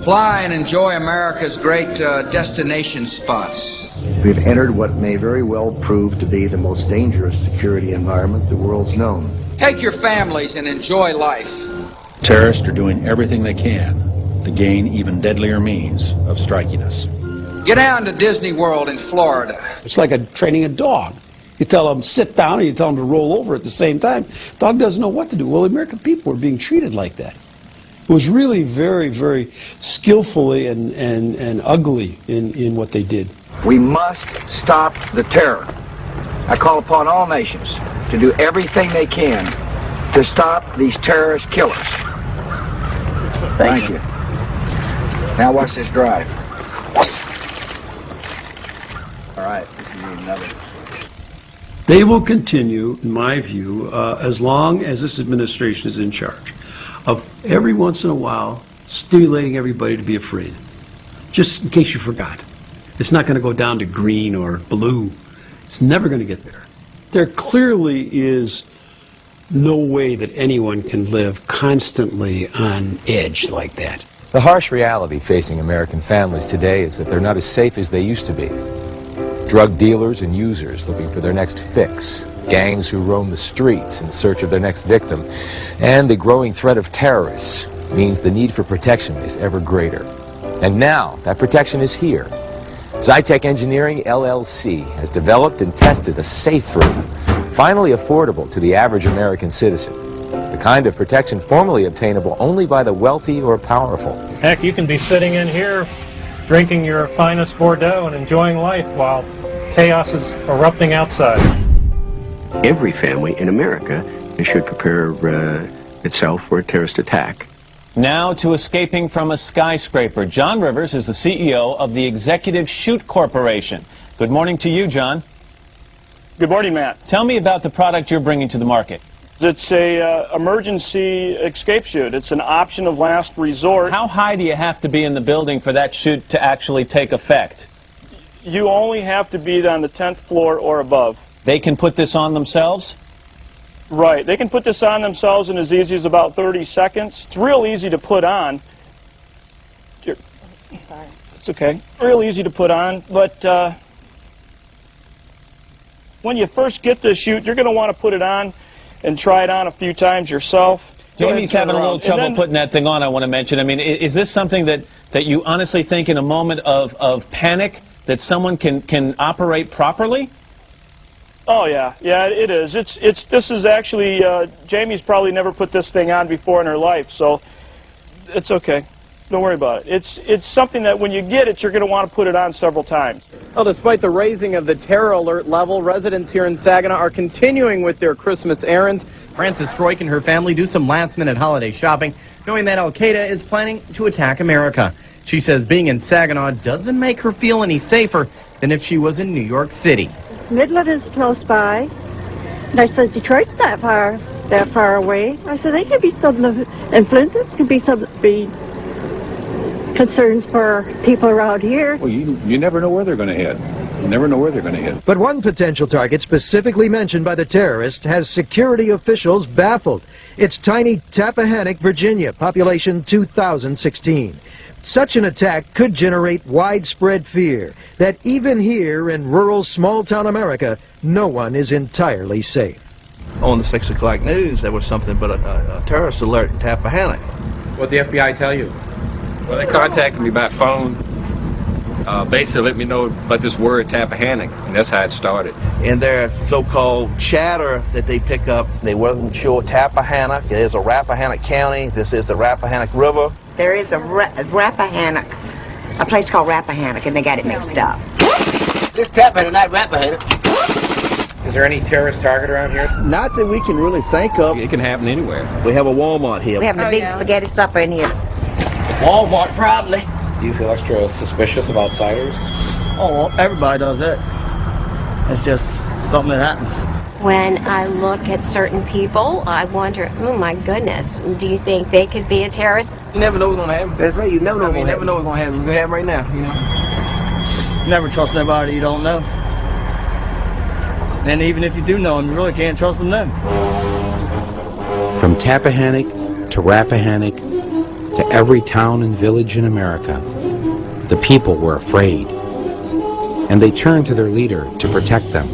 Fly and enjoy America's great destination spots. We've entered what may very well prove to be the most dangerous security environment the world's known. Take your families and enjoy life. Terrorists are doing everything they can to gain even deadlier means of striking us. Get down to Disney World in Florida. It's like training a dog. You tell them sit down and you tell them to roll over at the same time. Dog doesn't know what to do. Well, the American people were being treated like that. It was really very, very skillfully and ugly in what they did. We must stop the terror. I call upon all nations to do everything they can to stop these terrorist killers. Thank you. Now watch this drive. All right, you need another. They will continue, in my view, as long as this administration is in charge, of every once in a while stimulating everybody to be afraid. Just in case you forgot. It's not going to go down to green or blue. It's never going to get there. There clearly is no way that anyone can live constantly on edge like that. The harsh reality facing American families today is that they're not as safe as they used to be. Drug dealers and users looking for their next fix, gangs who roam the streets in search of their next victim, and the growing threat of terrorists means the need for protection is ever greater. And now, that protection is here. Zytec Engineering, LLC, has developed and tested a safe room, finally affordable to the average American citizen. the kind of protection formerly obtainable only by the wealthy or powerful. Heck, you can be sitting in here drinking your finest Bordeaux and enjoying life while chaos is erupting outside. Every family in America should prepare itself for a terrorist attack. Now to escaping from a skyscraper. John Rivers is the CEO of the Executive Chute Corporation. Good morning to you, John. Good morning, Matt. Tell me about the product you're bringing to the market. It's a emergency escape chute. It's an option of last resort. How high do you have to be in the building for that chute to actually take effect? You only have to be on the 10th floor or above. They can put this on themselves? Right. They can put this on themselves in as easy as about 30 seconds. It's real easy to put on. I'm sorry. It's okay. Real easy to put on, but when you first get this chute, you're going to want to put it on and try it on a few times yourself. Jamie's having a little trouble putting that thing on, I want to mention. I mean, is this something that you honestly think in a moment of panic that someone can operate properly? Oh, yeah. Yeah, it is. This is actually, Jamie's probably never put this thing on before in her life, so it's okay. Don't worry about it. It's something that when you get it, you're going to want to put it on several times. Well, despite the raising of the terror alert level, residents here in Saginaw are continuing with their Christmas errands. Frances Stroik and her family do some last-minute holiday shopping, knowing that Al-Qaeda is planning to attack America. She says being in Saginaw doesn't make her feel any safer than if she was in New York City. Midland is close by. And I said, Detroit's not that far away. I said, they could be something in Flint. This could be concerns for people around here. Well, you never know where they're going to hit. You never know where they're going to hit. But one potential target specifically mentioned by the terrorist has security officials baffled. It's tiny Tappahannock, Virginia, population 2016. Such an attack could generate widespread fear that even here in rural small-town America, no one is entirely safe. On the 6 o'clock news, there was something but a terrorist alert in Tappahannock. What did the FBI tell you? Well, they contacted me by phone, basically let me know about this word Tappahannock, and that's how it started. In their so-called chatter that they pick up, they wasn't sure Tappahannock. It is a Rappahannock County. This is the Rappahannock River. There is a Rappahannock, a place called Rappahannock, and they got it mixed up. This Tappahannock, not Rappahannock. Is there any terrorist target around here? Not that we can really think of. It can happen anywhere. We have a Walmart here. We're having a big spaghetti supper in here. Walmart, probably. Do you feel extra suspicious of outsiders? Oh, well, everybody does that. It's just something that happens. When I look at certain people, I wonder, oh my goodness, do you think they could be a terrorist? You never know what's going to happen. That's right, you never know what's going to happen. You never know what's going to happen. It's going to happen right now, you know. Never trust nobody you don't know. And even if you do know them, you really can't trust them then. From Tappahannock to Rappahannock to every town and village in America, the people were afraid. And they turned to their leader to protect them.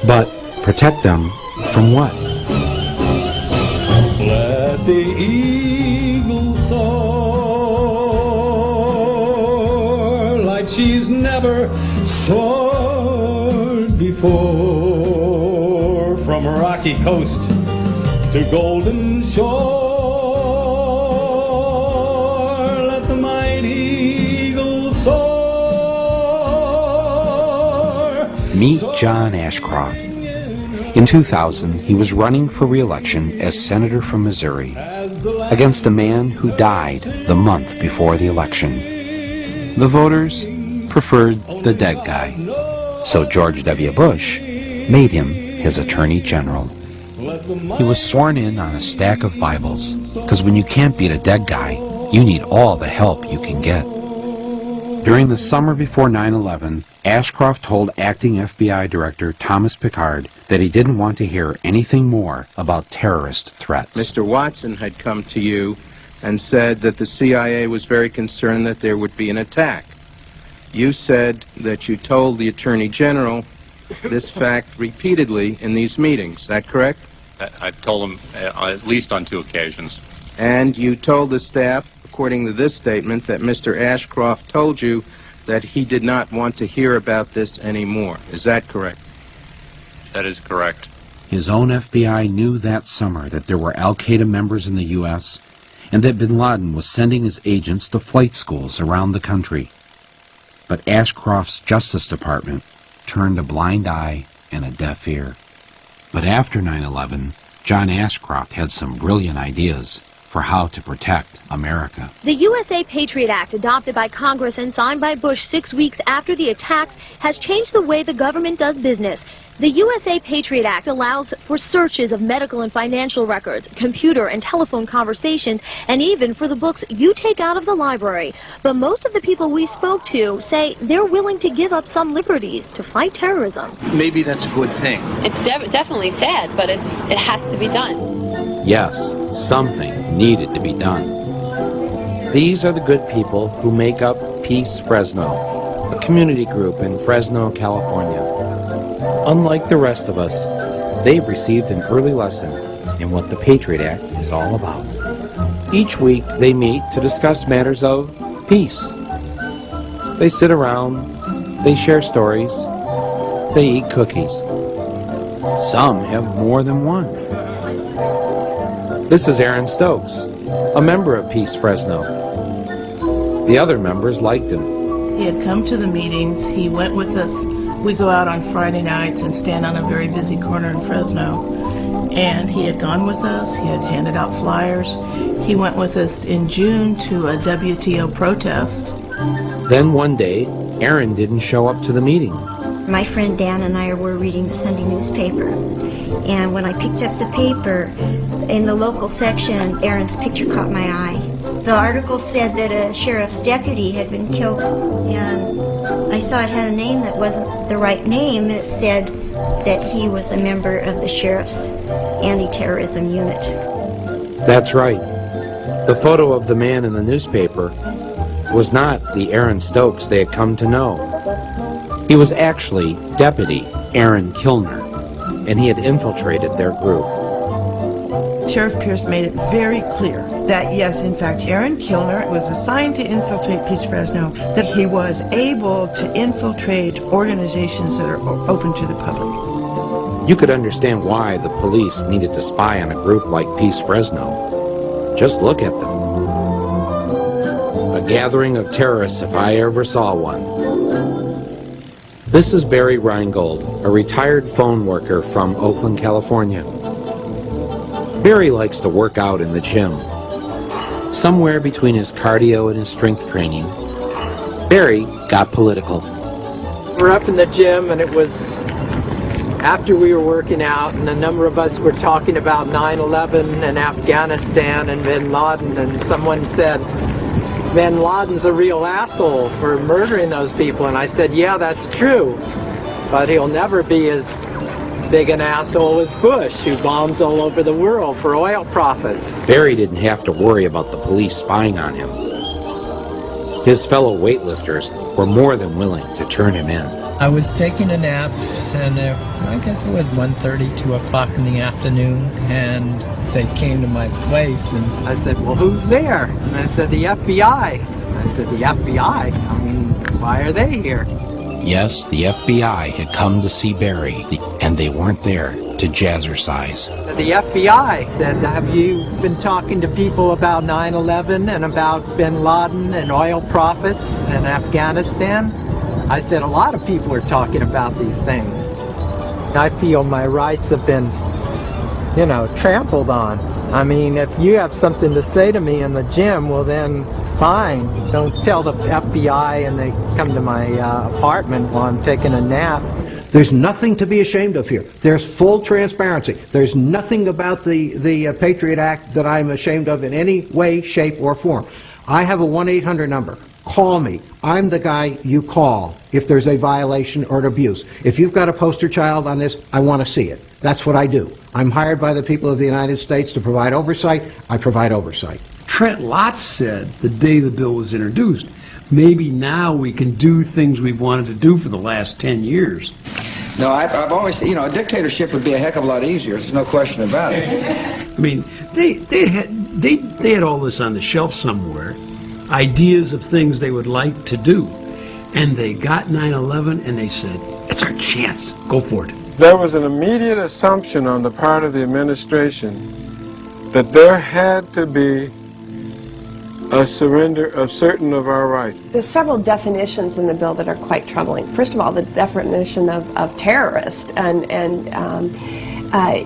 But protect them from what? Let the eagle soar like she's never soared before, from rocky coast to golden shore. Let the mighty eagle soar. Meet John Ashcroft. In 2000, he was running for re-election as senator from Missouri against a man who died the month before the election. The voters preferred the dead guy, so George W. Bush made him his attorney general. He was sworn in on a stack of Bibles, because when you can't beat a dead guy, you need all the help you can get. During the summer before 9/11, Ashcroft told acting FBI Director Thomas Pickard that he didn't want to hear anything more about terrorist threats. Mr. Watson had come to you and said that the CIA was very concerned that there would be an attack. You said that you told the Attorney General this fact repeatedly in these meetings. Is that correct? I told him at least on 2 occasions. And you told the staff, according to this statement, that Mr. Ashcroft told you that he did not want to hear about this anymore. Is that correct? That is correct. His own FBI knew that summer that there were al-Qaeda members in the U.S. and that bin Laden was sending his agents to flight schools around the country. But Ashcroft's Justice Department turned a blind eye and a deaf ear. But after 9/11, John Ashcroft had some brilliant ideas for how to protect America. The USA Patriot Act, adopted by Congress and signed by Bush 6 weeks after the attacks, has changed the way the government does business. The USA Patriot Act allows for searches of medical and financial records, computer and telephone conversations, and even for the books you take out of the library. But most of the people we spoke to say they're willing to give up some liberties to fight terrorism. Maybe that's a good thing. It's definitely sad, but it has to be done. Yes, something needed to be done. These are the good people who make up Peace Fresno, a community group in Fresno, California. Unlike the rest of us, they've received an early lesson in what the Patriot Act is all about. Each week, they meet to discuss matters of peace. They sit around, they share stories, they eat cookies. Some have more than one. This is Aaron Stokes, a member of Peace Fresno. The other members liked him. He had come to the meetings. He went with us. We go out on Friday nights and stand on a very busy corner in Fresno. And he had gone with us. He had handed out flyers. He went with us in June to a WTO protest. Then one day, Aaron didn't show up to the meeting. My friend Dan and I were reading the Sunday newspaper. And when I picked up the paper, in the local section, Aaron's picture caught my eye. The article said that a sheriff's deputy had been killed, and I saw it had a name that wasn't the right name. It said that he was a member of the sheriff's anti-terrorism unit. That's right. The photo of the man in the newspaper was not the Aaron Stokes they had come to know. He was actually Deputy Aaron Kilner, and he had infiltrated their group. Sheriff Pierce made it very clear that, yes, in fact, Aaron Kilner was assigned to infiltrate Peace Fresno, that he was able to infiltrate organizations that are open to the public. You could understand why the police needed to spy on a group like Peace Fresno. Just look at them. A gathering of terrorists if I ever saw one. This is Barry Reingold, a retired phone worker from Oakland, California. Barry likes to work out in the gym. Somewhere between his cardio and his strength training, Barry got political. We're up in the gym, and it was after we were working out, and a number of us were talking about 9/11 and Afghanistan and bin Laden, and someone said, bin Laden's a real asshole for murdering those people. And I said, yeah, that's true, but he'll never be as big an asshole as Bush, who bombs all over the world for oil profits. Barry didn't have to worry about the police spying on him. His fellow weightlifters were more than willing to turn him in. I was taking a nap, and I guess it was 1:30, 2 o'clock in the afternoon, and they came to my place, and I said, well, who's there? And I said, the FBI. I said, the FBI? I mean, why are they here? Yes, the FBI had come to see Barry, and they weren't there to jazzercise. The FBI said, have you been talking to people about 9/11 and about bin Laden and oil profits and Afghanistan? I said, a lot of people are talking about these things. I feel my rights have been, trampled on. I mean, if you have something to say to me in the gym, well then, fine. Don't tell the FBI and they come to my apartment while I'm taking a nap. There's nothing to be ashamed of here. There's full transparency. There's nothing about the Patriot Act that I'm ashamed of in any way, shape, or form. I have a 1-800 number. Call me. I'm the guy you call if there's a violation or an abuse. If you've got a poster child on this, I want to see it. That's what I do. I'm hired by the people of the United States to provide oversight. I provide oversight. Trent Lott said the day the bill was introduced, maybe now we can do things we've wanted to do for the last 10 years. No, I've always, a dictatorship would be a heck of a lot easier. There's no question about it. I mean, they had all this on the shelf somewhere, ideas of things they would like to do, and they got 9/11 and they said, it's our chance. Go for it. there was an immediate assumption on the part of the administration that there had to be a surrender of certain of our rights. There's several definitions in the bill that are quite troubling. First of all, the definition of terrorist, and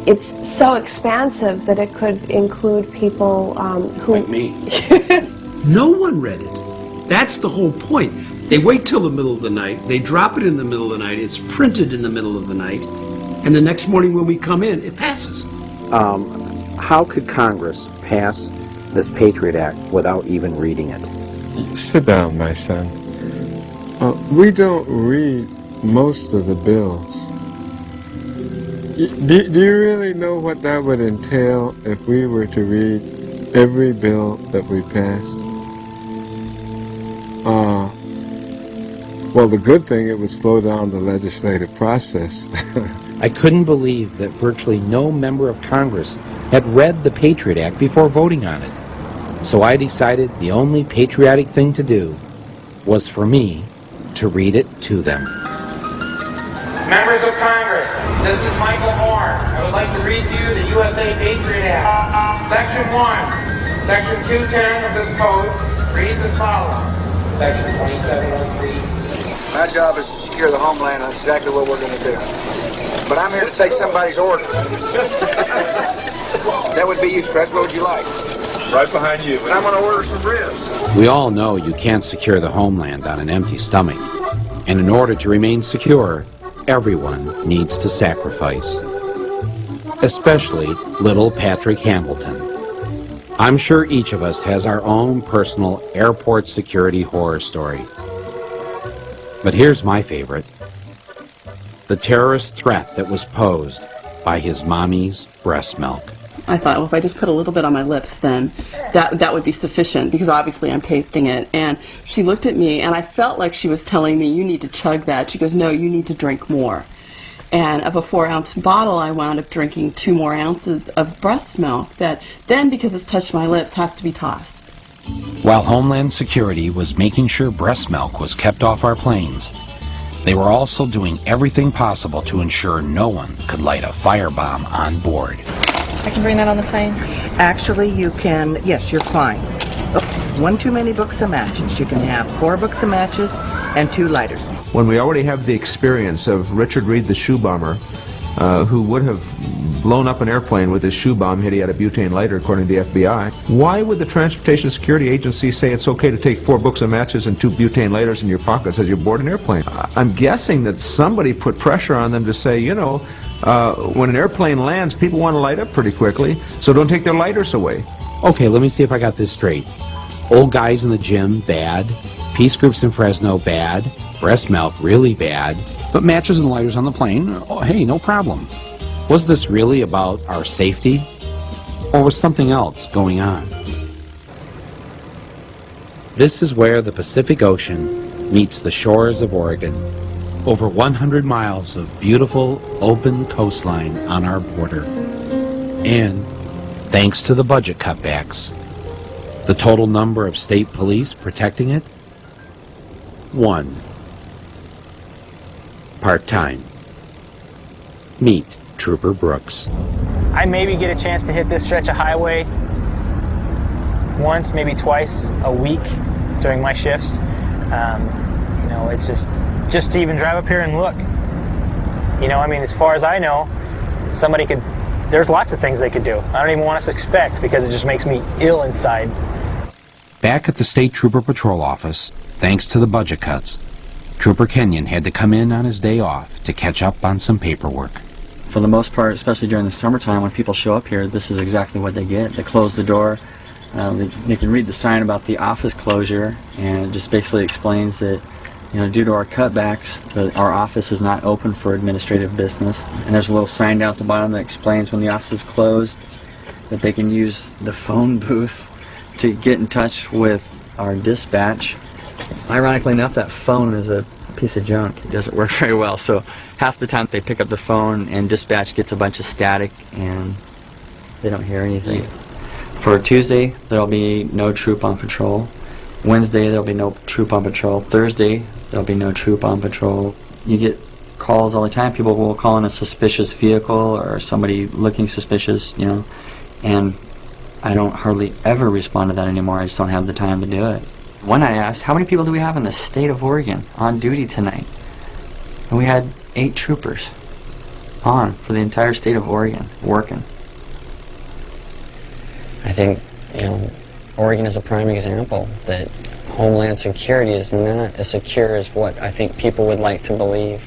it's so expansive that it could include people who... Like me. No one read it. That's the whole point. They wait till the middle of the night, they drop it in the middle of the night, it's printed in the middle of the night, and the next morning when we come in, it passes. How could Congress pass this Patriot Act without even reading it? Sit down, my son. We don't read most of the bills. Do you really know what that would entail if we were to read every bill that we passed? Well, the good thing, it would slow down the legislative process. I couldn't believe that virtually no member of Congress had read the Patriot Act before voting on it. So I decided the only patriotic thing to do was for me to read it to them. Members of Congress, this is Michael Moore. I would like to read to you the USA Patriot Act. Section 1, Section 210 of this code reads as follows. Section 2703C. My job is to secure the homeland, and that's exactly what we're going to do. But I'm here to take somebody's order. That would be you, Stretch. What would you like? Right behind you. I'm going to order some ribs. We all know you can't secure the homeland on an empty stomach. And in order to remain secure, everyone needs to sacrifice. Especially little Patrick Hamilton. I'm sure each of us has our own personal airport security horror story. But here's my favorite. The terrorist threat that was posed by his mommy's breast milk. I thought, well, if I just put a little bit on my lips, then that would be sufficient, because obviously I'm tasting it. And she looked at me, and I felt like she was telling me, you need to chug that. She goes, no, you need to drink more. And of a 4-ounce bottle, I wound up drinking 2 more ounces of breast milk that then, because it's touched my lips, has to be tossed. While Homeland Security was making sure breast milk was kept off our planes, they were also doing everything possible to ensure no one could light a firebomb on board. I can bring that on the plane? Actually, you can, yes, you're fine. Oops, 1 too many books of matches. You can have 4 books of matches and 2 lighters. When we already have the experience of Richard Reed, the shoe bomber, who would have blown up an airplane with his shoe bomb had he had a butane lighter, according to the FBI, why would the Transportation Security Agency say it's okay to take 4 books of matches and 2 butane lighters in your pockets as you board an airplane? I'm guessing that somebody put pressure on them to say, you know, when an airplane lands, people want to light up pretty quickly, so don't take their lighters away. Okay, let me see if I got this straight. Old guys in the gym, bad. Peace groups in Fresno, bad. Breast milk, really bad. But matches and lighters on the plane, oh, hey, no problem. Was this really about our safety? Or was something else going on? This is where the Pacific Ocean meets the shores of Oregon. Over 100 miles of beautiful, open coastline on our border. And, thanks to the budget cutbacks, the total number of state police protecting it? 1. Part-time. Meet Trooper Brooks. I maybe get a chance to hit this stretch of highway once, maybe twice a week during my shifts. You know, it's just to even drive up here and look. You know, I mean, as far as I know, somebody could, there's lots of things they could do. I don't even want us to expect, because it just makes me ill inside. Back at the State Trooper Patrol Office, thanks to the budget cuts, Trooper Kenyon had to come in on his day off to catch up on some paperwork. For the most part, especially during the summertime when people show up here, this is exactly what they get. They close the door. They can read the sign about the office closure, and it just basically explains that, you know, due to our cutbacks, our office is not open for administrative business. And there's a little sign down at the bottom that explains when the office is closed, that they can use the phone booth to get in touch with our dispatch. Ironically enough, that phone is a piece of junk. It doesn't work very well, so half the time they pick up the phone and dispatch gets a bunch of static and they don't hear anything. For Tuesday, there'll be no troop on patrol. Wednesday, there'll be no troop on patrol. Thursday, there'll be no troop on patrol. You get calls all the time. People will call in a suspicious vehicle or somebody looking suspicious, you know, and I don't hardly ever respond to that anymore. I just don't have the time to do it. One night I asked, how many people do we have in the state of Oregon on duty tonight? And we had 8 troopers on for the entire state of Oregon working. I think, you know, Oregon is a prime example that Homeland Security is not as secure as what I think people would like to believe.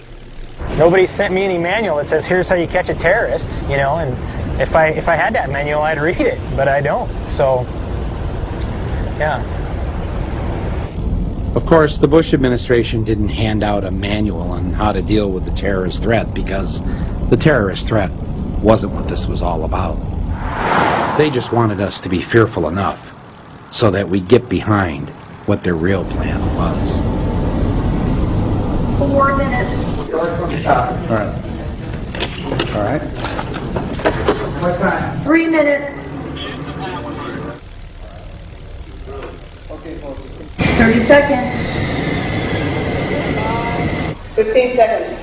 Nobody sent me any manual that says here's how you catch a terrorist, you know, and if I had that manual I'd read it, but I don't. So, yeah. Of course, the Bush administration didn't hand out a manual on how to deal with the terrorist threat because the terrorist threat wasn't what this was all about. They just wanted us to be fearful enough so that we get behind what their real plan was. 4 minutes. Start from the top. All right. All right. What time? 3 minutes. 30 seconds. 15 seconds.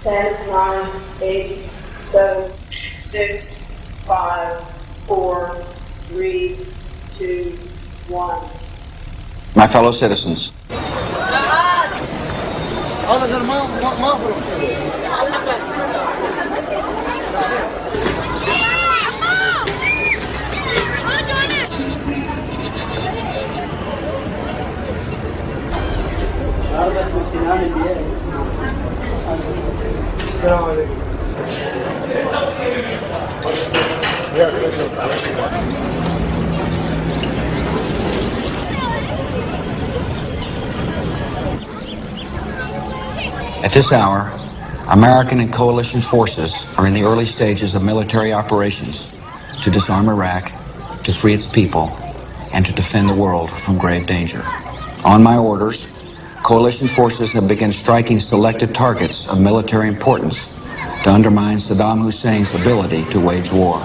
10, 9, 8, 7, 6, 5, 4, 3, 2, 1. My fellow citizens, at this hour, American and coalition forces are in the early stages of military operations to disarm Iraq, to free its people, and to defend the world from grave danger. On my orders, coalition forces have begun striking selected targets of military importance to undermine Saddam Hussein's ability to wage war.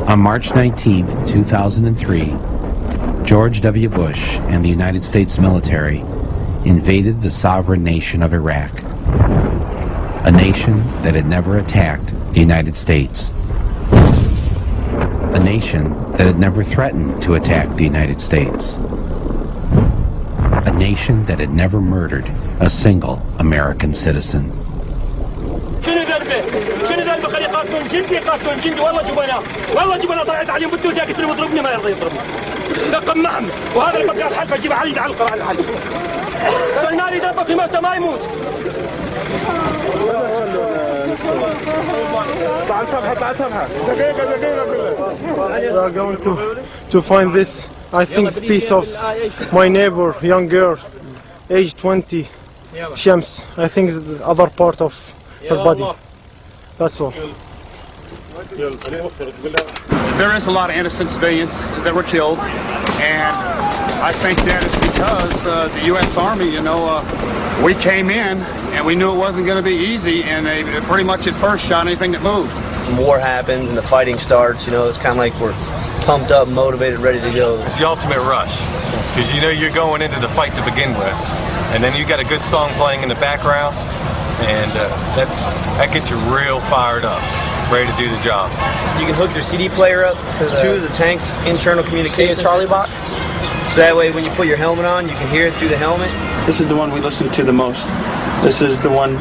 On March 19, 2003, George W. Bush and the United States military invaded the sovereign nation of Iraq, a nation that had never attacked the United States, a nation that had never threatened to attack the United States, a nation that had never murdered a single American citizen. جندي والله جبنا ضايعت عليهم بدو ذاك اللي يضربني ما يرضى يضربني لقم معهم وهذا اللي بقى الحلفه جيب علي يعلق على الحلفه ترى النار يدبق في موته ما يموت طلع سمحه دقيقه we are going to find this I think it's piece of my neighbor young girl age 20 Shams I think it's the other part of her body that's all. There is a lot of innocent civilians that were killed, and I think that is because the U.S. Army, you know, we came in and we knew it wasn't going to be easy, and they pretty much at first shot anything that moved. When war happens and the fighting starts, you know, it's kind of like we're pumped up, motivated, ready to go. It's the ultimate rush, because you know you're going into the fight to begin with, and then you got a good song playing in the background, and that gets you real fired up, ready to do the job. You can hook your CD player up to the tank's internal communication Charlie box, so that way when you put your helmet on, you can hear it through the helmet. This is the one we listen to the most. This is the one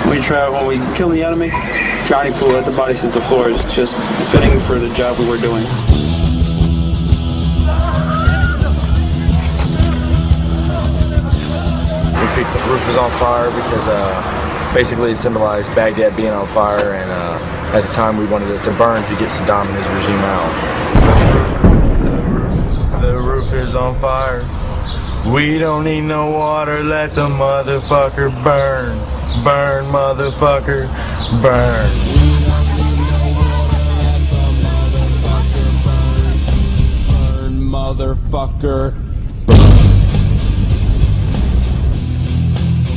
when we kill the enemy. Johnny Poole at the body hit the floor is just fitting for the job we were doing. The roof was on fire because basically it symbolized Baghdad being on fire, and at the time we wanted it to burn to get Saddam and his regime out. The roof is on fire. We don't need no water, let the motherfucker burn. Burn, motherfucker, burn. motherfucker.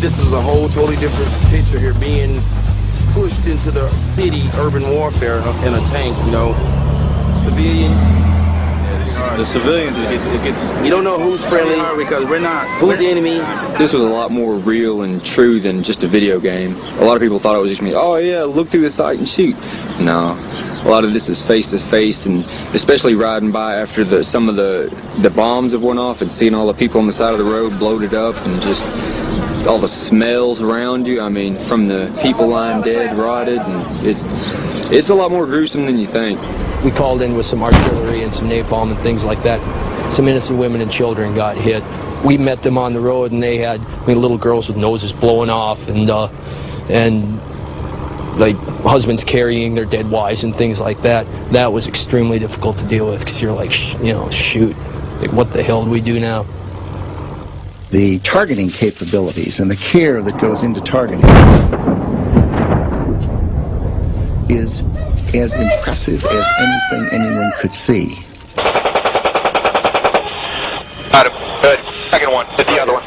This is a whole totally different picture here, being pushed into the city, urban warfare in a tank, you know, civilian. The civilians, it gets. You don't know who's friendly because we're not. Who's the enemy? This was a lot more real and true than just a video game. A lot of people thought it was just me. Oh yeah, look through the sight and shoot. No, a lot of this is face to face, and especially riding by after some of the bombs have went off and seeing all the people on the side of the road bloated up and just all the smells around you. I mean, from the people lying dead, rotted, and it's a lot more gruesome than you think. We called in with some artillery and some napalm and things like that. Some innocent women and children got hit. We met them on the road, and they had little girls with noses blowing off, and like husbands carrying their dead wives and things like that. That was extremely difficult to deal with because you're like, shoot, like, what the hell do we do now? The targeting capabilities and the care that goes into targeting is as impressive as anything anyone could see. Got him. Good. Second one. Hit the other one.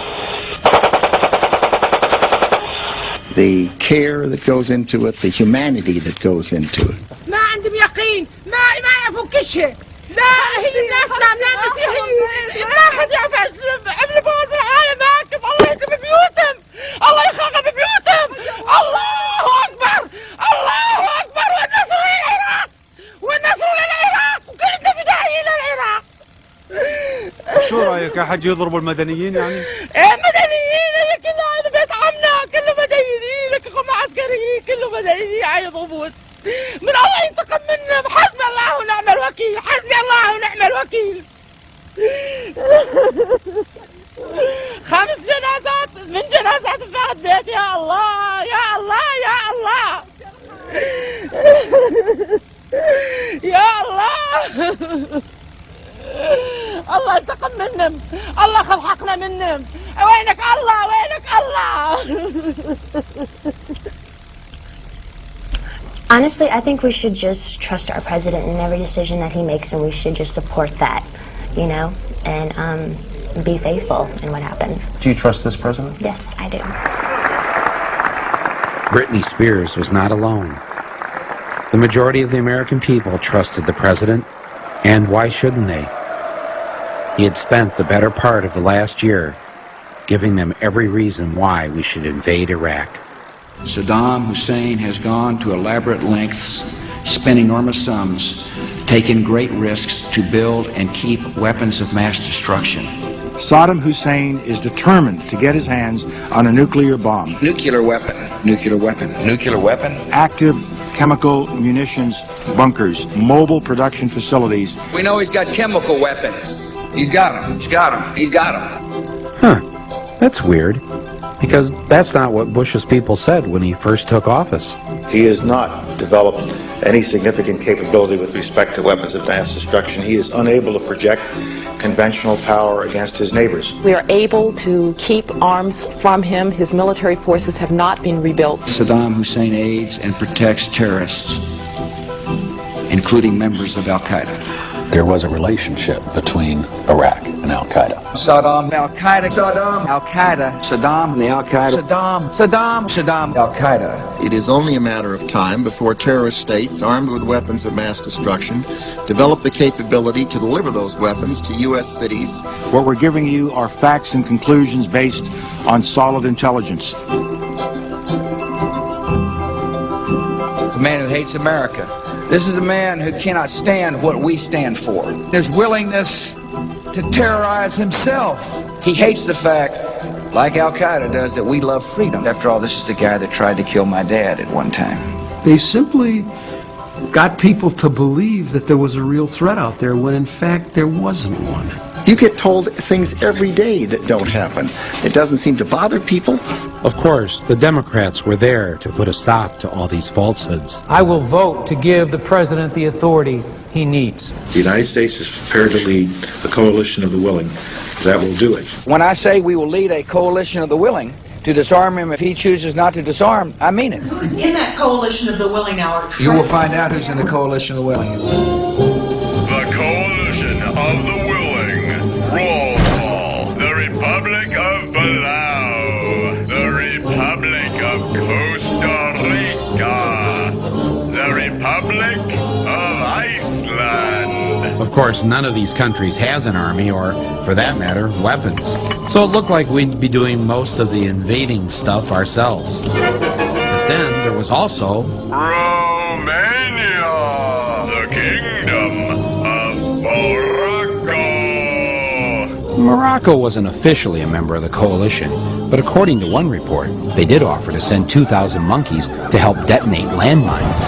The care that goes into it, the humanity that goes into it. ما عندهم يقين ما يعرفوا كل شيء لا هي ناسنا لا مسيحيين ما حد يعرف عملوا فوز العالم هاكم الله يخرب بيوتهم الله يخرب بيوتهم الله أكبر الله أكبر والنصر للعراق والنصر للعراق وكل التفدائيين للعراق. شو رأيك أحد يضرب المدنيين يعني؟ إيه مدنيين اللي كله هذا بيت عمنا كله مدنيين لكم عسكريين كله مدنيين يضربون من الله ينتقم منهم حسبي الله ونعم الوكيل حسبي الله ونعم الوكيل. 5 جنازات من جنازات فهد بيت يا الله يا الله يا الله يا الله الله انتقم منهم الله خذ حقنا منهم وينك الله وينك الله. Honestly, I think we should just trust our president in every decision that he makes, and we should just support that, and be faithful in what happens. Do you trust this president? Yes, I do. Britney Spears was not alone. The majority of the American people trusted the president, and why shouldn't they? He had spent the better part of the last year giving them every reason why we should invade Iraq. Saddam Hussein has gone to elaborate lengths, spent enormous sums, taken great risks to build and keep weapons of mass destruction. Saddam Hussein is determined to get his hands on a nuclear bomb. Nuclear weapon, nuclear weapon, nuclear weapon. Active chemical munitions bunkers, mobile production facilities. We know he's got chemical weapons. He's got them, he's got them, he's got them. Huh, that's weird. Because that's not what Bush's people said when he first took office. He has not developed any significant capability with respect to weapons of mass destruction. He is unable to project conventional power against his neighbors. We are able to keep arms from him. His military forces have not been rebuilt. Saddam Hussein aids and protects terrorists, including members of Al-Qaeda. There was a relationship between Iraq and Al-Qaeda. Saddam, Al-Qaeda, Saddam, Al-Qaeda, Saddam, the Al-Qaeda, Saddam, Saddam, Saddam, Al-Qaeda. It is only a matter of time before terrorist states armed with weapons of mass destruction develop the capability to deliver those weapons to U.S. cities. What we're giving you are facts and conclusions based on solid intelligence. A man who hates America. This is a man who cannot stand what we stand for. His willingness to terrorize himself. He hates the fact, like Al-Qaeda does, that we love freedom. After all, this is the guy that tried to kill my dad at one time. They simply got people to believe that there was a real threat out there when in fact there wasn't one. You get told things every day that don't happen. It doesn't seem to bother people. Of course, the Democrats were there to put a stop to all these falsehoods. I will vote to give the president the authority he needs. The United States is prepared to lead a coalition of the willing that will do it. When I say we will lead a coalition of the willing to disarm him if he chooses not to disarm, I mean it. Who's in that coalition of the willing now? You will find out who's in the coalition of the willing. The coalition of the willing. course, none of these countries has an army or, for that matter, weapons. So it looked like we'd be doing most of the invading stuff ourselves. But then there was also Romania, the kingdom of Morocco. Morocco wasn't officially a member of the coalition, but according to one report, they did offer to send 2,000 monkeys to help detonate landmines.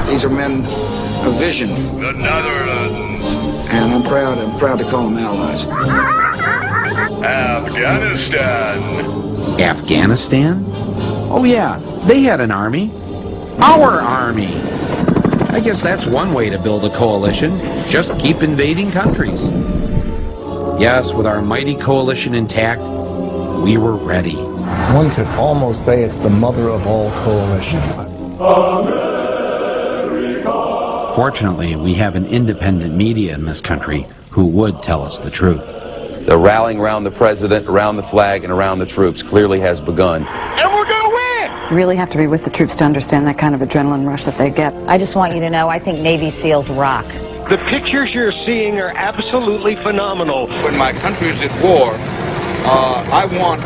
These are men of vision, The Netherlands, and I'm proud to call them allies. Afghanistan, Afghanistan? Oh yeah, they had an army. Our army! I guess that's one way to build a coalition. Just keep invading countries. Yes, with our mighty coalition intact, we were ready. One could almost say it's the mother of all coalitions. Fortunately, we have an independent media in this country who would tell us the truth. The rallying around the president, around the flag, and around the troops clearly has begun. and we're gonna win! You really have to be with the troops to understand that kind of adrenaline rush that they get. I just want you to know, I think Navy SEALs rock. The pictures you're seeing are absolutely phenomenal. When my country is at war, I want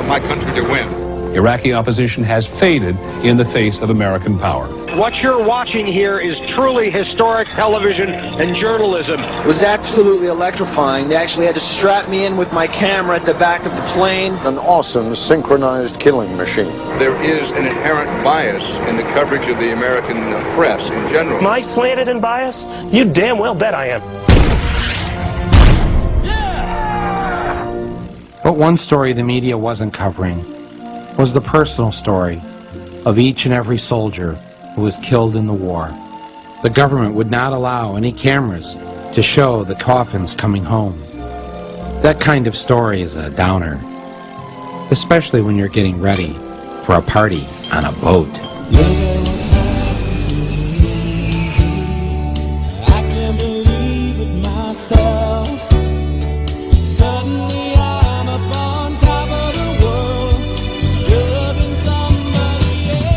my country to win. Iraqi opposition has faded in the face of American power. What you're watching here is truly historic television and journalism. It was absolutely electrifying. They actually had to strap me in with my camera at the back of the plane. An awesome synchronized killing machine. There is an inherent bias in the coverage of the American press in general. Am I slanted and biased? You damn well bet I am. But one story the media wasn't covering was the personal story of each and every soldier who was killed in the war. The government would not allow any cameras to show the coffins coming home. That kind of story is a downer, especially when you're getting ready for a party on a boat. I can't believe it myself. Suddenly I'm up on top of the world. It should have been somebody else.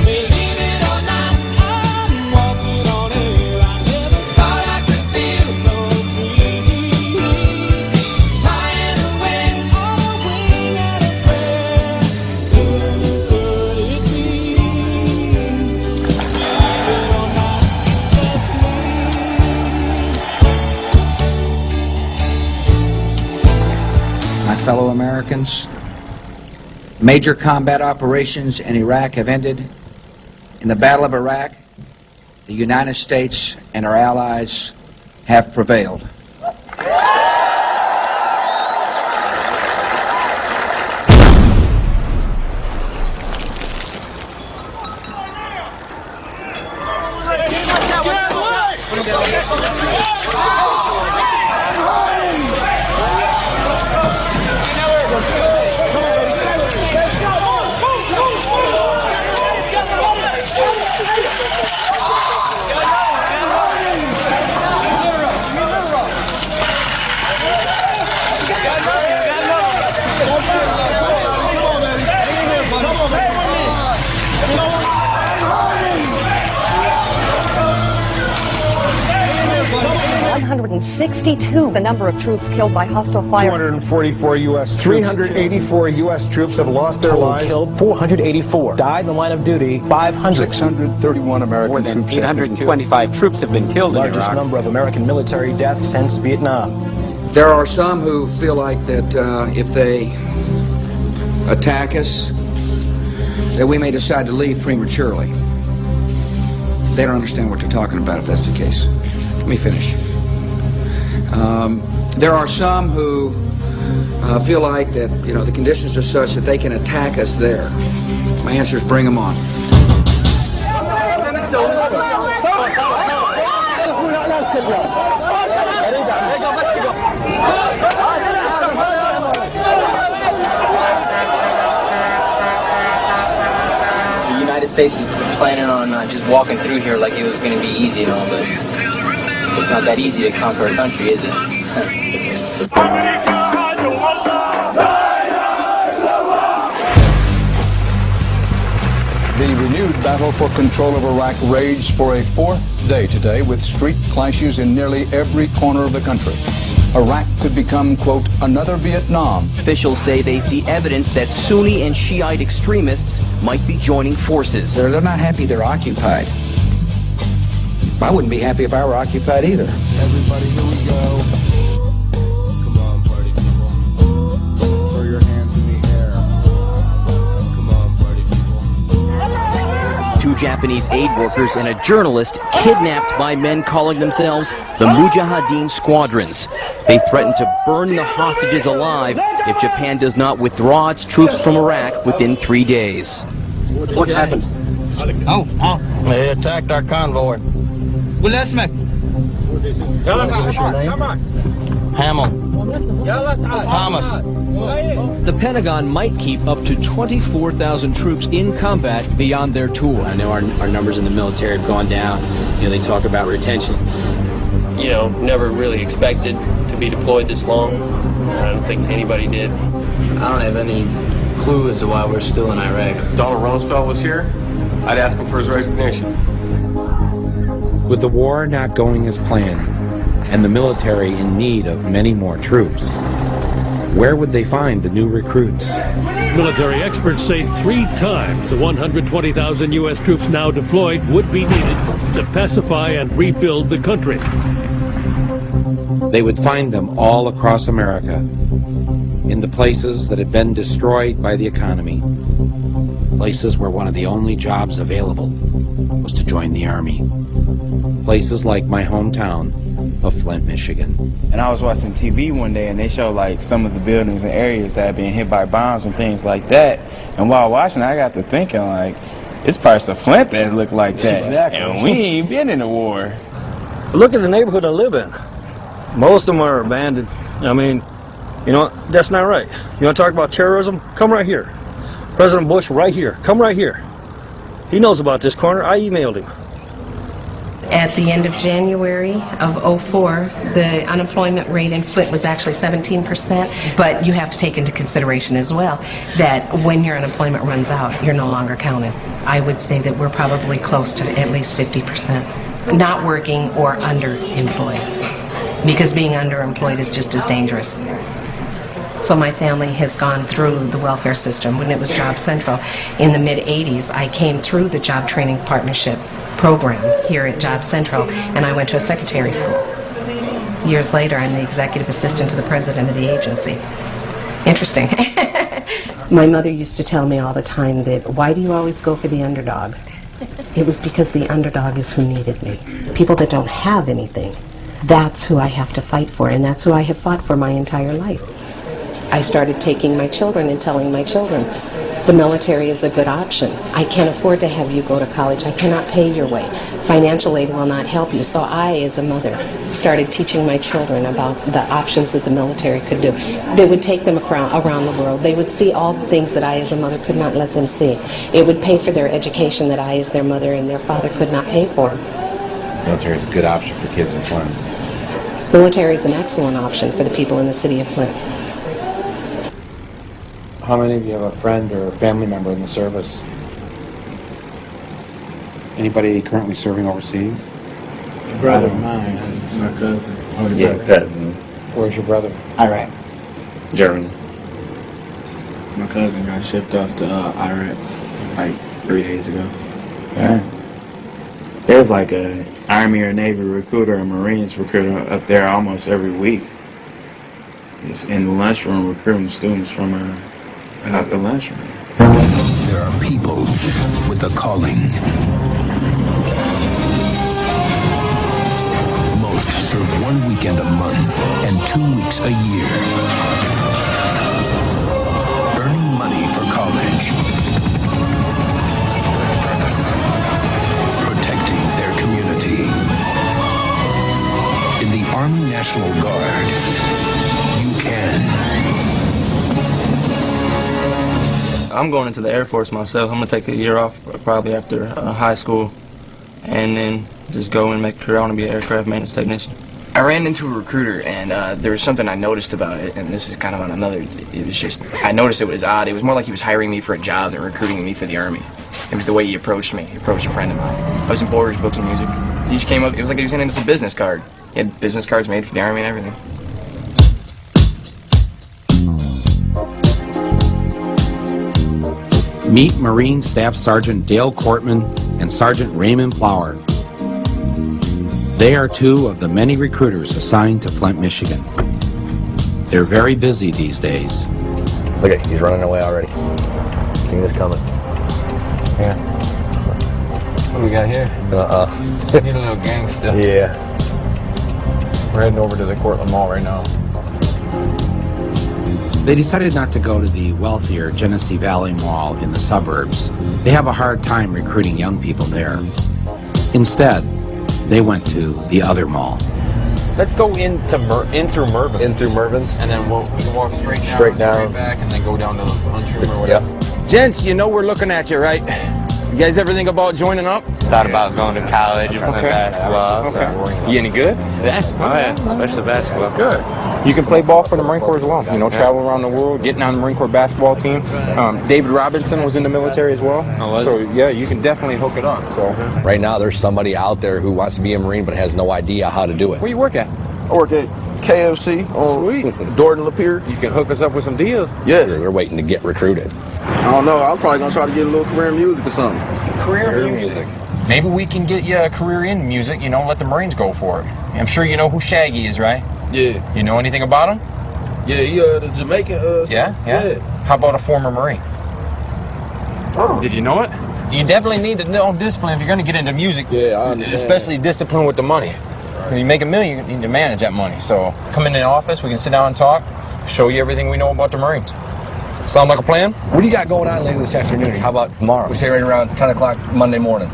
Believe it or not, I'm walking on air. I never thought I could feel so free. Flying away on a wing and a prayer. Who could it be? Believe it or not, it's just me. My fellow Americans, major combat operations in Iraq have ended. In the Battle of Iraq, the United States and our allies have prevailed. The number of troops killed by hostile fire. 244 U.S. 384 U.S. troops have lost their lives. Killed 484. Died in the line of duty 500. 631 American troops. 825 troops have been killed in Iraq. Largest number of American military deaths since Vietnam. There are some who feel like that if they attack us, that we may decide to leave prematurely. They don't understand what they're talking about if that's the case. Let me finish. There are some who feel like that, the conditions are such that they can attack us there. My answer is bring them on. The United States is planning on just walking through here like it was going to be easy and all, but it's not that easy to conquer a country, is it? The renewed battle for control of Iraq raged for a fourth day today with street clashes in nearly every corner of the country. Iraq could become, quote, another Vietnam. Officials say they see evidence that Sunni and Shiite extremists might be joining forces. They're not happy they're occupied. I wouldn't be happy if I were occupied either. Everybody, here we go. Come on, party people. Throw your hands in the air. Come on, party people. 2 Japanese aid workers and a journalist kidnapped by men calling themselves the Mujahideen Squadrons. They threaten to burn the hostages alive if Japan does not withdraw its troops from Iraq within 3 days. What's happened? They attacked our convoy. Well, let's make. Hamill. Thomas. The Pentagon might keep up to 24,000 troops in combat beyond their tour. I know our numbers in the military have gone down. You know, they talk about retention. You know, never really expected to be deployed this long. I don't think anybody did. I don't have any clue as to why we're still in Iraq. If Donald Rumsfeld was here, I'd ask him for his resignation. With the war not going as planned, and the military in need of many more troops, where would they find the new recruits? Military experts say 3 times the 120,000 U.S. troops now deployed would be needed to pacify and rebuild the country. They would find them all across America, in the places that had been destroyed by the economy, places where one of the only jobs available was to join the Army. Places like my hometown of Flint, Michigan. And I was watching TV one day and they showed like some of the buildings and areas that had been hit by bombs and things like that. And while watching, I got to thinking like, it's parts of Flint that look like that. Exactly. And we ain't been in a war. Look at the neighborhood I live in. Most of them are abandoned. I mean, you know, that's not right. You want to talk about terrorism? Come right here. President Bush right here. Come right here. He knows about this corner. I emailed him. At the end of January of '04, the unemployment rate in Flint was actually 17%, but you have to take into consideration as well that when your unemployment runs out, you're no longer counted. I would say that we're probably close to at least 50% not working or underemployed, because being underemployed is just as dangerous. So my family has gone through the welfare system. When it was Job Central in the mid-'80s, I came through the Job Training Partnership program here at Job Central, and I went to a secretary school. Years later, I'm the executive assistant to the president of the agency. Interesting. My mother used to tell me all the time that, why do you always go for the underdog? It was because the underdog is who needed me. People that don't have anything, that's who I have to fight for, and that's who I have fought for my entire life. I started taking my children and telling my children, the military is a good option. I can't afford to have you go to college. I cannot pay your way. Financial aid will not help you. So I, as a mother, started teaching my children about the options that the military could do. They would take them around the world. They would see all the things that I, as a mother, could not let them see. It would pay for their education that I, as their mother, and their father could not pay for. Military is a good option for kids in Flint. Military is an excellent option for the people in the city of Flint. How many of you have a friend or a family member in the service? Anybody currently serving overseas? A brother of mine, my cousin. Cousin. Where's your brother? Iraq. Germany. My cousin got shipped off to Iraq like 3 days ago. Yeah. There's like a Army or Navy recruiter or Marines recruiter up there almost every week. Just in the lunchroom recruiting students from out the lunchroom. There are people with a calling. Most serve 1 weekend a month and 2 weeks a year, earning money for college, protecting their community. In the Army National Guard, you can. I'm going into the Air Force myself. I'm going to take a year off probably after high school and then just go and make a career. I want to be an aircraft maintenance technician. I ran into a recruiter, and there was something I noticed about it, and this is kind of on another, it was just, I noticed it was odd. It was more like he was hiring me for a job than recruiting me for the Army. It was the way he approached me. He approached a friend of mine. I was in Borders, books and music. He just came up, it was like he was handing us a business card. He had business cards made for the Army and everything. Meet Marine Staff Sergeant Dale Cortman and Sergeant Raymond Plower. They are two of the many recruiters assigned to Flint, Michigan. They're very busy these days. Look at, he's running away already. Seen this coming. Yeah. What do we got here? Need a little gangster. Yeah. We're heading over to the Cortland Mall right now. They decided not to go to the wealthier Genesee Valley Mall in the suburbs. They have a hard time recruiting young people there. Instead, they went to the other mall. Let's go in through Mervin's. In through Mervin's. And then we can walk straight down. Straight down. Straight back, and then go down to the lunchroom or whatever. Yep. Gents, you know we're looking at you, right? You guys ever think about joining up? Thought about going to college and playing basketball. Okay. You any good? Yeah. Oh yeah, especially basketball. Good. You can play ball for the Marine Corps as well. You know, travel around the world, getting on the Marine Corps basketball team. David Robinson was in the military as well. So yeah, you can definitely hook it up. So right now, there's somebody out there who wants to be a Marine but has no idea how to do it. where you work at? I work at KFC on Dorton Lapeer. You can hook us up with some deals. Yes. They're waiting to get recruited. I don't know. I'm probably gonna try to get a little career in music or something. Career music. Maybe we can get you a career in music. You know, let the Marines go for it. I'm sure you know who Shaggy is, right? Yeah. You know anything about him? Yeah, he the Jamaican. Yeah. How about a former Marine? Oh. Did you know it? You definitely need to know discipline if you're going to get into music. Yeah, I understand. Especially discipline with the money. When you make $1 million, you need to manage that money. So come in the office, we can sit down and talk, show you everything we know about the Marines. Sound like a plan? What do you got going on later this afternoon? How about tomorrow? We say right around 10 o'clock Monday morning.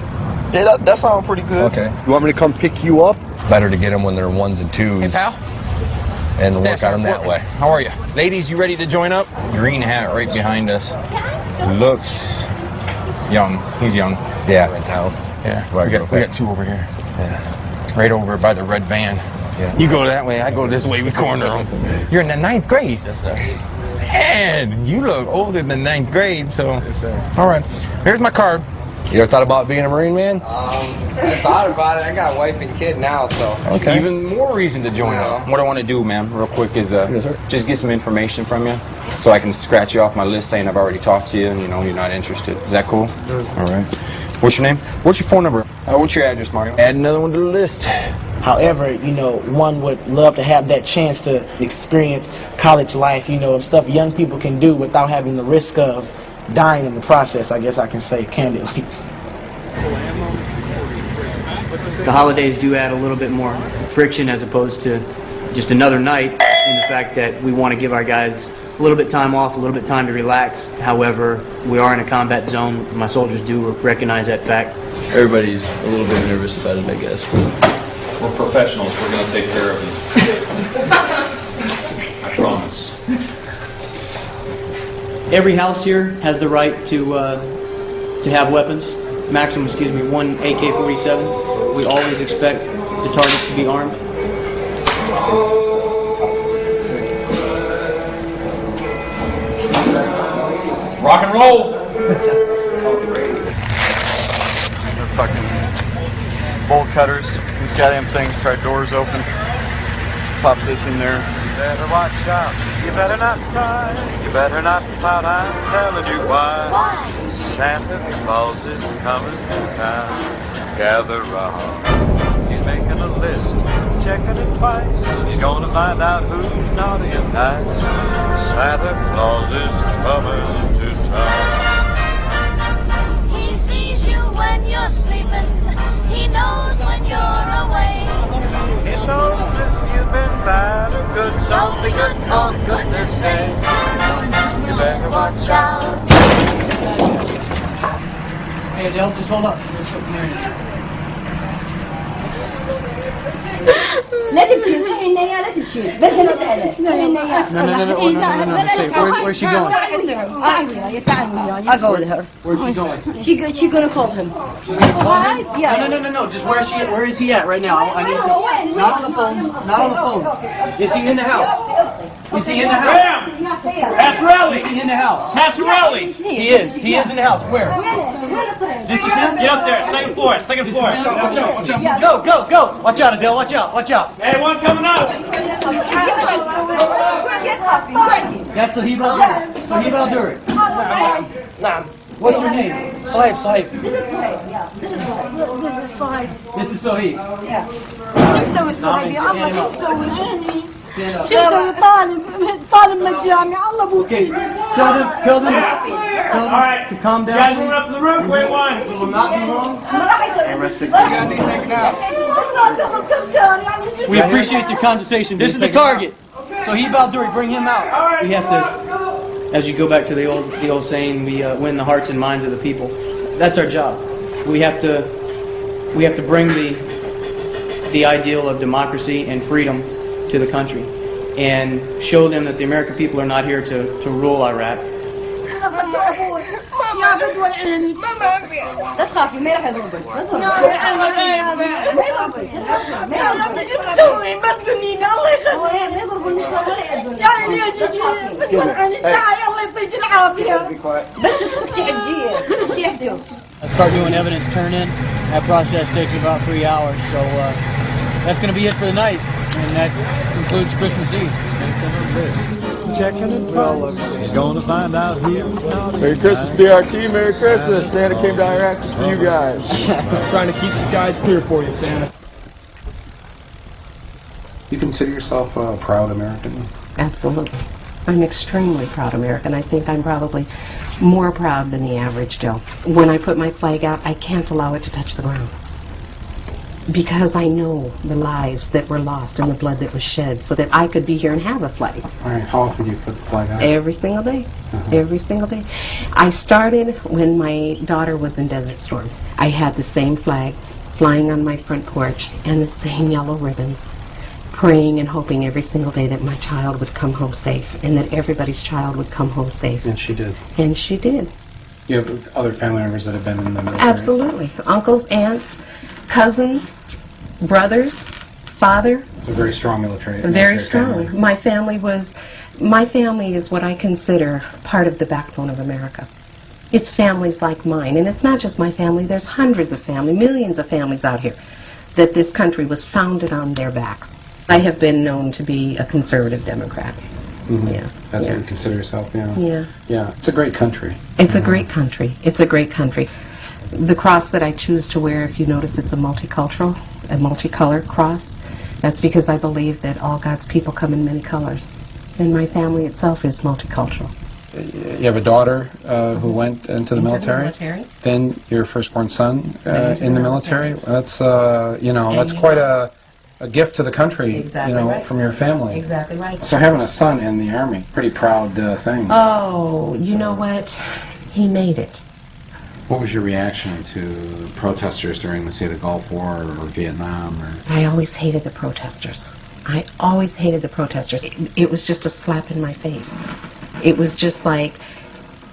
Yeah, that sounds pretty good. Okay. You want me to come pick you up? Better to get them when they're ones and twos. Hey, pal. And work on them that way. How are you? Ladies, you ready to join up? Green hat right behind us. Looks young. He's young. Yeah. In town. Yeah. We got two over here. Yeah. Right over by the red van. Yeah. You go that way, I go this way, we corner them. You're in the 9th grade. Yes, sir. Man, you look older than 9th grade, so. Yes, sir. All right. Here's my card. You ever thought about being a Marine, man? I thought about it. I got a wife and kid now, so. Okay. Even more reason to join up. What I want to do, man, real quick, is just get some information from you so I can scratch you off my list saying I've already talked to you and you know you're not interested. Is that cool? All right. What's your name? What's your phone number? What's your address, Mario? Add another one to the list. However, you know, one would love to have that chance to experience college life, you know, stuff young people can do without having the risk of dying in the process, I guess I can say candidly. The holidays do add a little bit more friction as opposed to just another night, in the fact that we want to give our guys a little bit time off, a little bit time to relax. However, we are in a combat zone. My soldiers do recognize that fact. Everybody's a little bit nervous about it, I guess. We're professionals. We're going to take care of it. I promise. Every house here has the right to have weapons. Maximum, one AK-47. We always expect the targets to be armed. Rock and roll! Fucking bolt cutters. These goddamn things try doors open. Pop this in there. You better watch out. You better not cry. You better not pout. I'm telling you why. Why? Santa Claus is coming to town. Gather round. He's making a list, checking it twice. He's gonna find out who's naughty and nice. Santa Claus is coming to town. He sees you when you're sleeping. He knows when you're away. He knows if you've been bad or good. So be good for goodness sake. You better watch out. Hey, Adele, just hold up. لا تبكي صحي النية لا تبكي بدنا نسألك صحي النية No. Where's she going? I'll go with her. Where's she going? She's gonna call him. Yeah. No. Just where is he at right now? I need to, not on the phone. Not on the phone. Is he in the house? Is he in the house? Bam! Passarelli! Is he in the house? Passarelli! He is in the house. Where? This is him? Get up there, second floor, second floor. Watch out, watch out. Go, go, go. Watch out, Adele, watch out, watch out. Hey, one coming up. That's Sahib Al-Duri. Sahib Al-Duri. What's your name? Sahib. This is Sahib, yeah. This is Sahib. This is Sahib. Yeah. شو مسوي صاحبي الله شو مسوي عيني شو مسوي طالب من الجامعة الله ابوك Tell them to calm down. Guys, moving up in the room, quick one. It will not be long. We appreciate your conversation. This is the target. Sahib Al-Duri, bring him out. We have to, as you go back to the old saying, we win the hearts and minds of the people. That's our job. We have to bring the ideal of democracy and freedom to the country and show them that the American people are not here to rule Iraq. لا تخافي ما راح يضربك بس قولينا الله يخليك يعني يا جيجي تعالي الله يعطيك العافية بس تسكتي عجية شي يحتوي. Let's start doing evidence turn-in. That process takes about 3 hours, so that's going to be it for the night, and that concludes Christmas Eve. Checking in price. He's going to find out here. Merry Christmas, BRT. Merry Christmas. Santa came to Iraq just for you guys. Trying to keep the skies clear for you, Santa. You consider yourself a proud American? Absolutely. I'm extremely proud American. I think I'm probably more proud than the average Joe. When I put my flag out, I can't allow it to touch the ground. Because I know the lives that were lost and the blood that was shed so that I could be here and have a flag. All right, how often do you put the flag out? Every single day. Every single day. I started when my daughter was in Desert Storm. I had the same flag flying on my front porch and the same yellow ribbons, praying and hoping every single day that my child would come home safe and that everybody's child would come home safe. And she did. And she did. You have other family members that have been in the military? Absolutely. Uncles, aunts, cousins, brothers, father. It's a very strong military. Very strong. Family. My family is what I consider part of the backbone of America. It's families like mine, and it's not just my family. There's hundreds of families, millions of families out here that this country was founded on their backs. I have been known to be a conservative Democrat. Yeah. That's what you consider yourself, yeah. Yeah. Yeah. It's a great country. It's a great country. It's a great country. The cross that I choose to wear, if you notice, it's a multicultural, a multicolored cross. That's because I believe that all God's people come in many colors. And my family itself is multicultural. You have a daughter who went into the military. Then your firstborn son in the military. That's that's quite a gift to the country. Exactly right. From your family. Exactly right. So having a son in the Army, pretty proud thing. Oh, you know what? He made it. What was your reaction to protesters during, say, the Gulf War or Vietnam? I always hated the protesters. I always hated the protesters. It was just a slap in my face. It was just like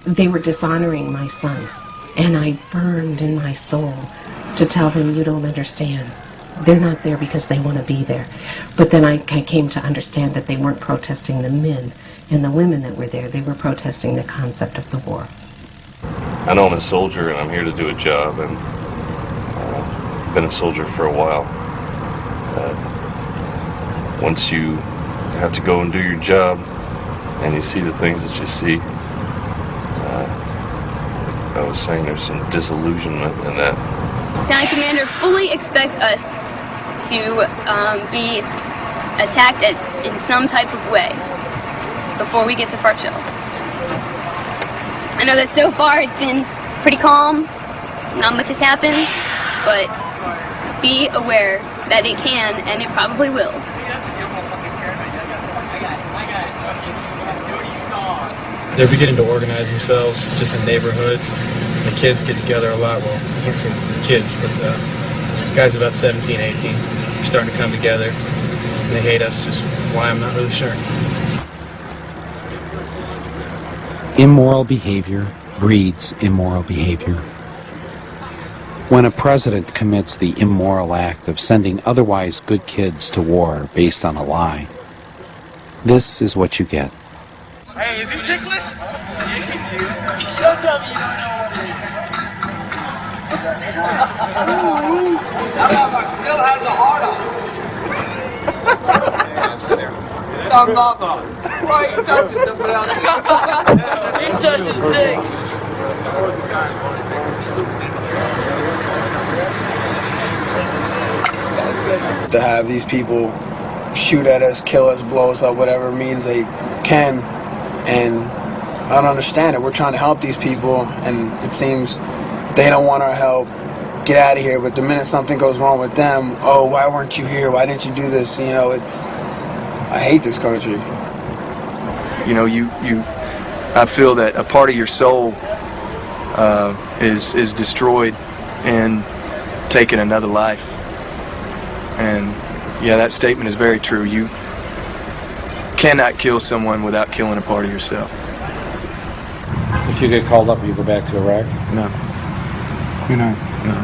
they were dishonoring my son. And I burned in my soul to tell them, you don't understand. They're not there because they want to be there. But then I came to understand that they weren't protesting the men and the women that were there. They were protesting the concept of the war. I know I'm a soldier and I'm here to do a job, and I've been a soldier for a while. Once you have to go and do your job and you see the things that you see, I was saying there's some disillusionment in that. County Commander fully expects us to be attacked in some type of way before we get to Park Shell. I know that so far it's been pretty calm, not much has happened, but be aware that it can and it probably will. They're beginning to organize themselves just in neighborhoods. The kids get together a lot. Well, I can't say kids, but guys about 17, 18 are starting to come together. And they hate us, just why I'm not really sure. Immoral behavior breeds immoral behavior. When a president commits the immoral act of sending otherwise good kids to war based on a lie, this is what you get. Hey, is he ticklish? Yes, he do. Don't tell me you don't know what it is. still has a heart on it. Some mama. Why are you touching somebody else? He touched his dick. To have these people shoot at us, kill us, blow us up, whatever means they can, and I don't understand it. We're trying to help these people, and it seems they don't want our help. Get out of here. But the minute something goes wrong with them, oh, why weren't you here? Why didn't you do this? You know, I hate this country. You know, I feel that a part of your soul is destroyed and taking another life. And yeah, that statement is very true. You cannot kill someone without killing a part of yourself. If you get called up, you go back to Iraq? No. You know? No.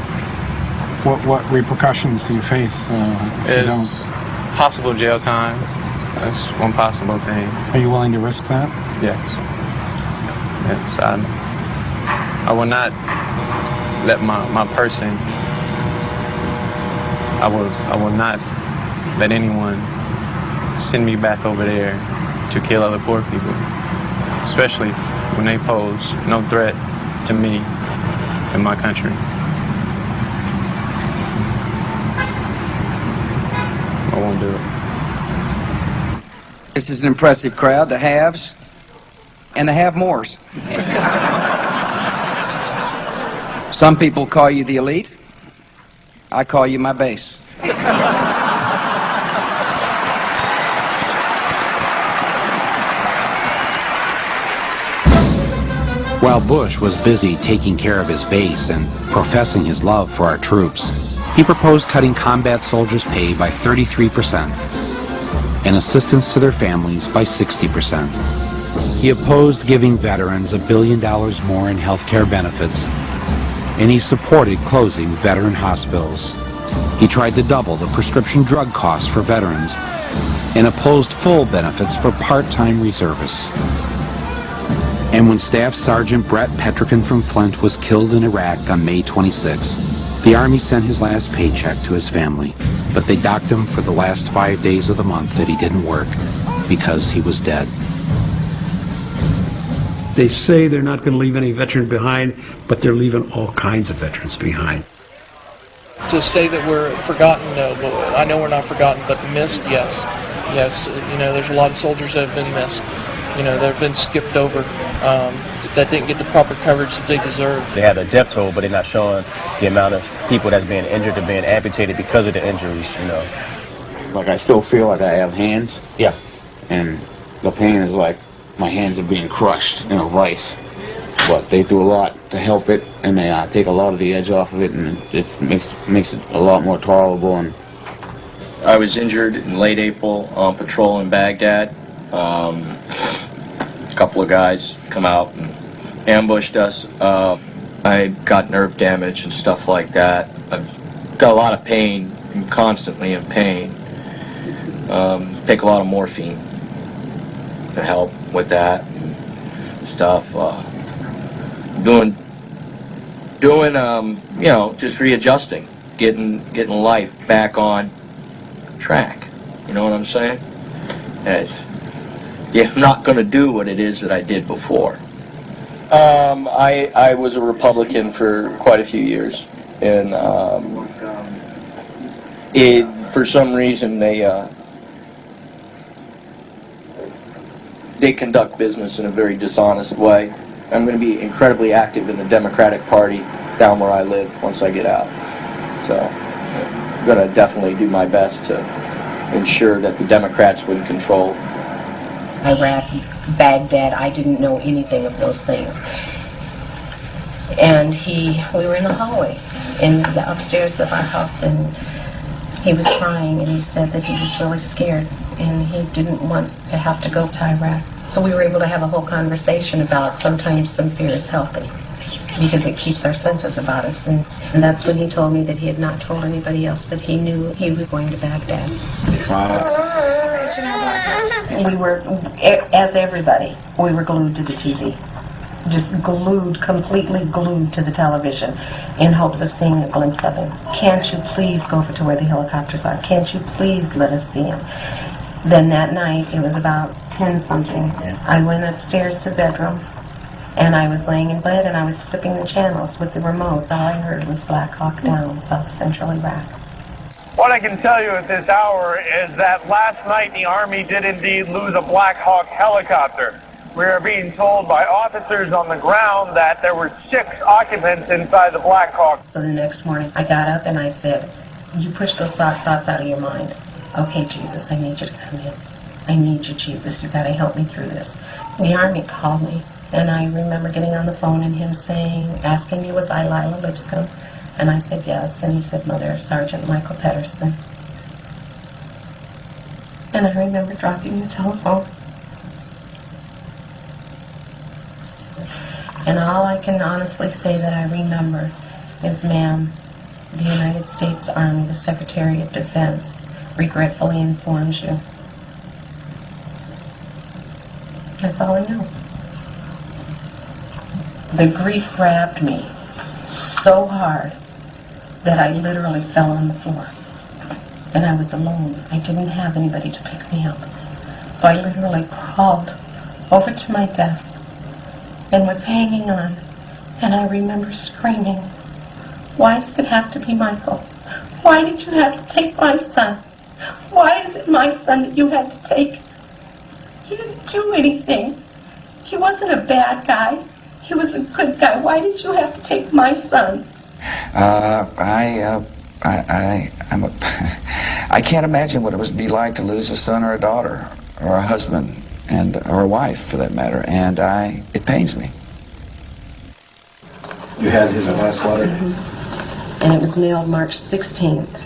What repercussions do you face if you don't? Possible jail time. That's one possible thing. Are you willing to risk that? Yes. Yes, I will not let my person, I will not let anyone send me back over there to kill other poor people, especially when they pose no threat to me and my country. I won't do it. This is an impressive crowd, the haves and the have-mores. Some people call you the elite. I call you my base. While Bush was busy taking care of his base and professing his love for our troops, he proposed cutting combat soldiers' pay by 33% and assistance to their families by 60%. He opposed giving veterans $1 billion more in health care benefits, and he supported closing veteran hospitals. He tried to double the prescription drug costs for veterans and opposed full benefits for part-time reservists. And when Staff Sergeant Brett Petrikin from Flint was killed in Iraq on May 26th, the Army sent his last paycheck to his family, but they docked him for the last 5 days of the month that he didn't work because he was dead. They say they're not going to leave any veteran behind, but they're leaving all kinds of veterans behind. To say that we're forgotten, no, but I know we're not forgotten, but missed, yes. Yes, you know, there's a lot of soldiers that have been missed. You know, they've been skipped over, that didn't get the proper coverage that they deserve. They have a death toll, but they're not showing the amount of people that's being injured and being amputated because of the injuries, you know. Like, I still feel like I have hands. Yeah. And the pain is like my hands are being crushed in a vice. But they do a lot to help it, and they take a lot of the edge off of it, and it makes it a lot more tolerable. And I was injured in late April on patrol in Baghdad. A couple of guys come out and ambushed us. I got nerve damage and stuff like that. I've got a lot of pain. I'm constantly in pain. Take a lot of morphine to help with that stuff. Doing, you know, just readjusting, getting life back on track. You know what I'm saying? Yeah, I'm not going to do what it is that I did before. I was a Republican for quite a few years, and for some reason they conduct business in a very dishonest way. I'm going to be incredibly active in the Democratic Party down where I live once I get out. So I'm going to definitely do my best to ensure that the Democrats win control. Iraq, Baghdad, I didn't know anything of those things. And we were in the hallway in the upstairs of our house, and he was crying, and he said that he was really scared and he didn't want to have to go to Iraq. So we were able to have a whole conversation about sometimes some fear is healthy because it keeps our senses about us. And that's when he told me that he had not told anybody else, but he knew he was going to Baghdad. We were, as everybody, we were glued to the TV. just glued, completely glued to the television in hopes of seeing a glimpse of him. Can't you please go over to where the helicopters are? Can't you please let us see him? Then that night, it was about 10-something, I went upstairs to the bedroom, and I was laying in bed, and I was flipping the channels with the remote. All I heard was Black Hawk Down, South Central Iraq. What I can tell you at this hour is that last night the Army did indeed lose a Black Hawk helicopter. We are being told by officers on the ground that there were 6 occupants inside the Black Hawk. So the next morning, I got up and I said, you push those thoughts out of your mind. Okay, Jesus, I need you to come in. I need you, Jesus. You got to help me through this. The Army called me, and I remember getting on the phone and him asking me, was I Lila Lipscomb? And I said yes, and he said, Mother, Sergeant Michael Pedersen. And I remember dropping the telephone. And all I can honestly say that I remember is, ma'am, the United States Army, the Secretary of Defense, regretfully informs you. That's all I know. The grief grabbed me so hard that I literally fell on the floor. And I was alone. I didn't have anybody to pick me up. So I literally crawled over to my desk and was hanging on. And I remember screaming, why does it have to be Michael? Why did you have to take my son? Why is it my son that you had to take? He didn't do anything. He wasn't a bad guy. He was a good guy. Why did you have to take my son? I can't imagine what it would be like to lose a son or a daughter or a husband or a wife, for that matter. And it pains me. You had his last letter? And it was mailed March 16th,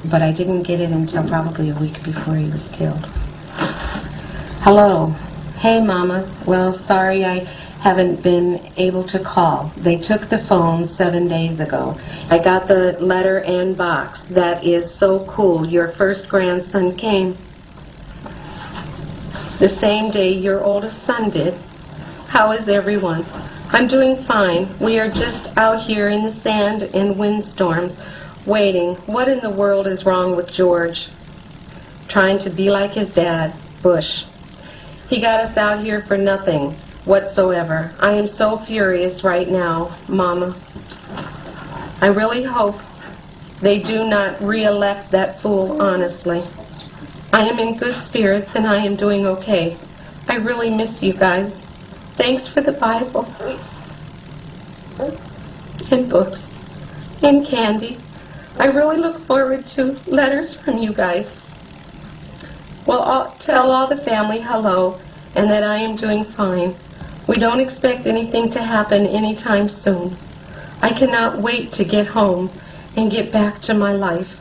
but I didn't get it until probably a week before he was killed. Hello. Hey, Mama. Well, sorry I haven't been able to call. They took the phone 7 days ago. I got the letter and box. That is so cool. Your first grandson came the same day your oldest son did. How is everyone? I'm doing fine. We are just out here in the sand and windstorms, waiting. What in the world is wrong with George? Trying to be like his dad, Bush. He got us out here for nothing whatsoever. I am so furious right now, Mama. I really hope they do not re-elect that fool, honestly. I am in good spirits and I am doing okay. I really miss you guys. Thanks for the Bible and books and candy. I really look forward to letters from you guys. Well, I'll tell all the family hello and that I am doing fine. We don't expect anything to happen anytime soon. I cannot wait to get home and get back to my life.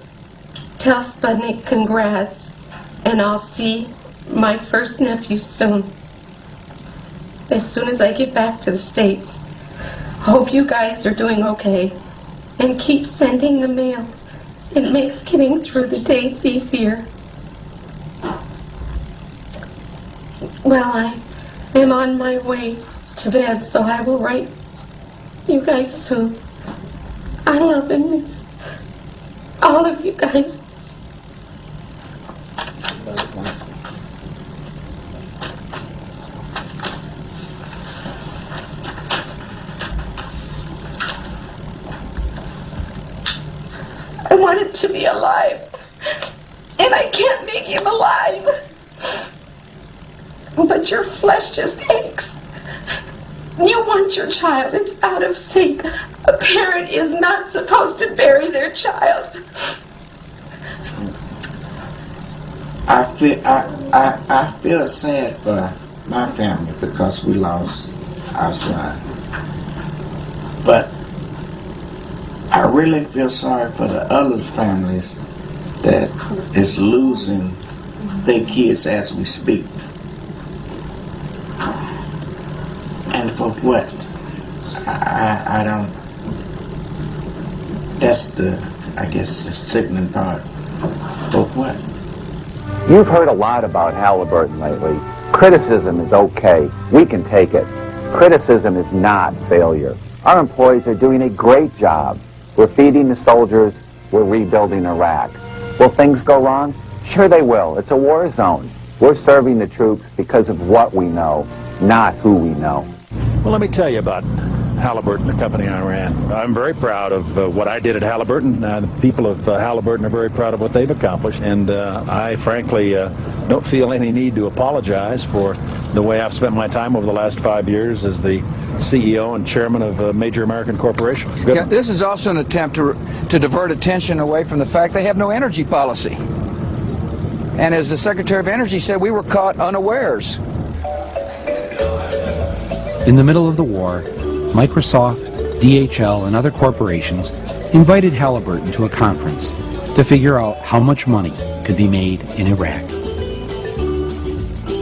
Tell Sputnik congrats, and I'll see my first nephew soon. As soon as I get back to the States. Hope you guys are doing okay. And keep sending the mail. It makes getting through the days easier. Well, I am on my way to bed, so I will write you guys soon. I love and miss all of you guys. I want him to be alive, and I can't make him alive. But your flesh just aches. You want your child. It's out of sync. A parent is not supposed to bury their child. I feel sad for my family because we lost our son. But I really feel sorry for the other families that is losing their kids as we speak. And for what? I don't. That's I guess, the sickening part. For what? You've heard a lot about Halliburton lately. Criticism is okay. We can take it. Criticism is not failure. Our employees are doing a great job. We're feeding the soldiers. We're rebuilding Iraq. Will things go wrong? Sure they will. It's a war zone. We're serving the troops because of what we know, not who we know. Well, let me tell you about Halliburton, the company I ran. I'm very proud of what I did at Halliburton. The people of Halliburton are very proud of what they've accomplished, and I frankly don't feel any need to apologize for the way I've spent my time over the last 5 years as the CEO and chairman of a major American corporation. Yeah, this is also an attempt to divert attention away from the fact they have no energy policy. And as the Secretary of Energy said, we were caught unawares. In the middle of the war, Microsoft, DHL, and other corporations invited Halliburton to a conference to figure out how much money could be made in Iraq.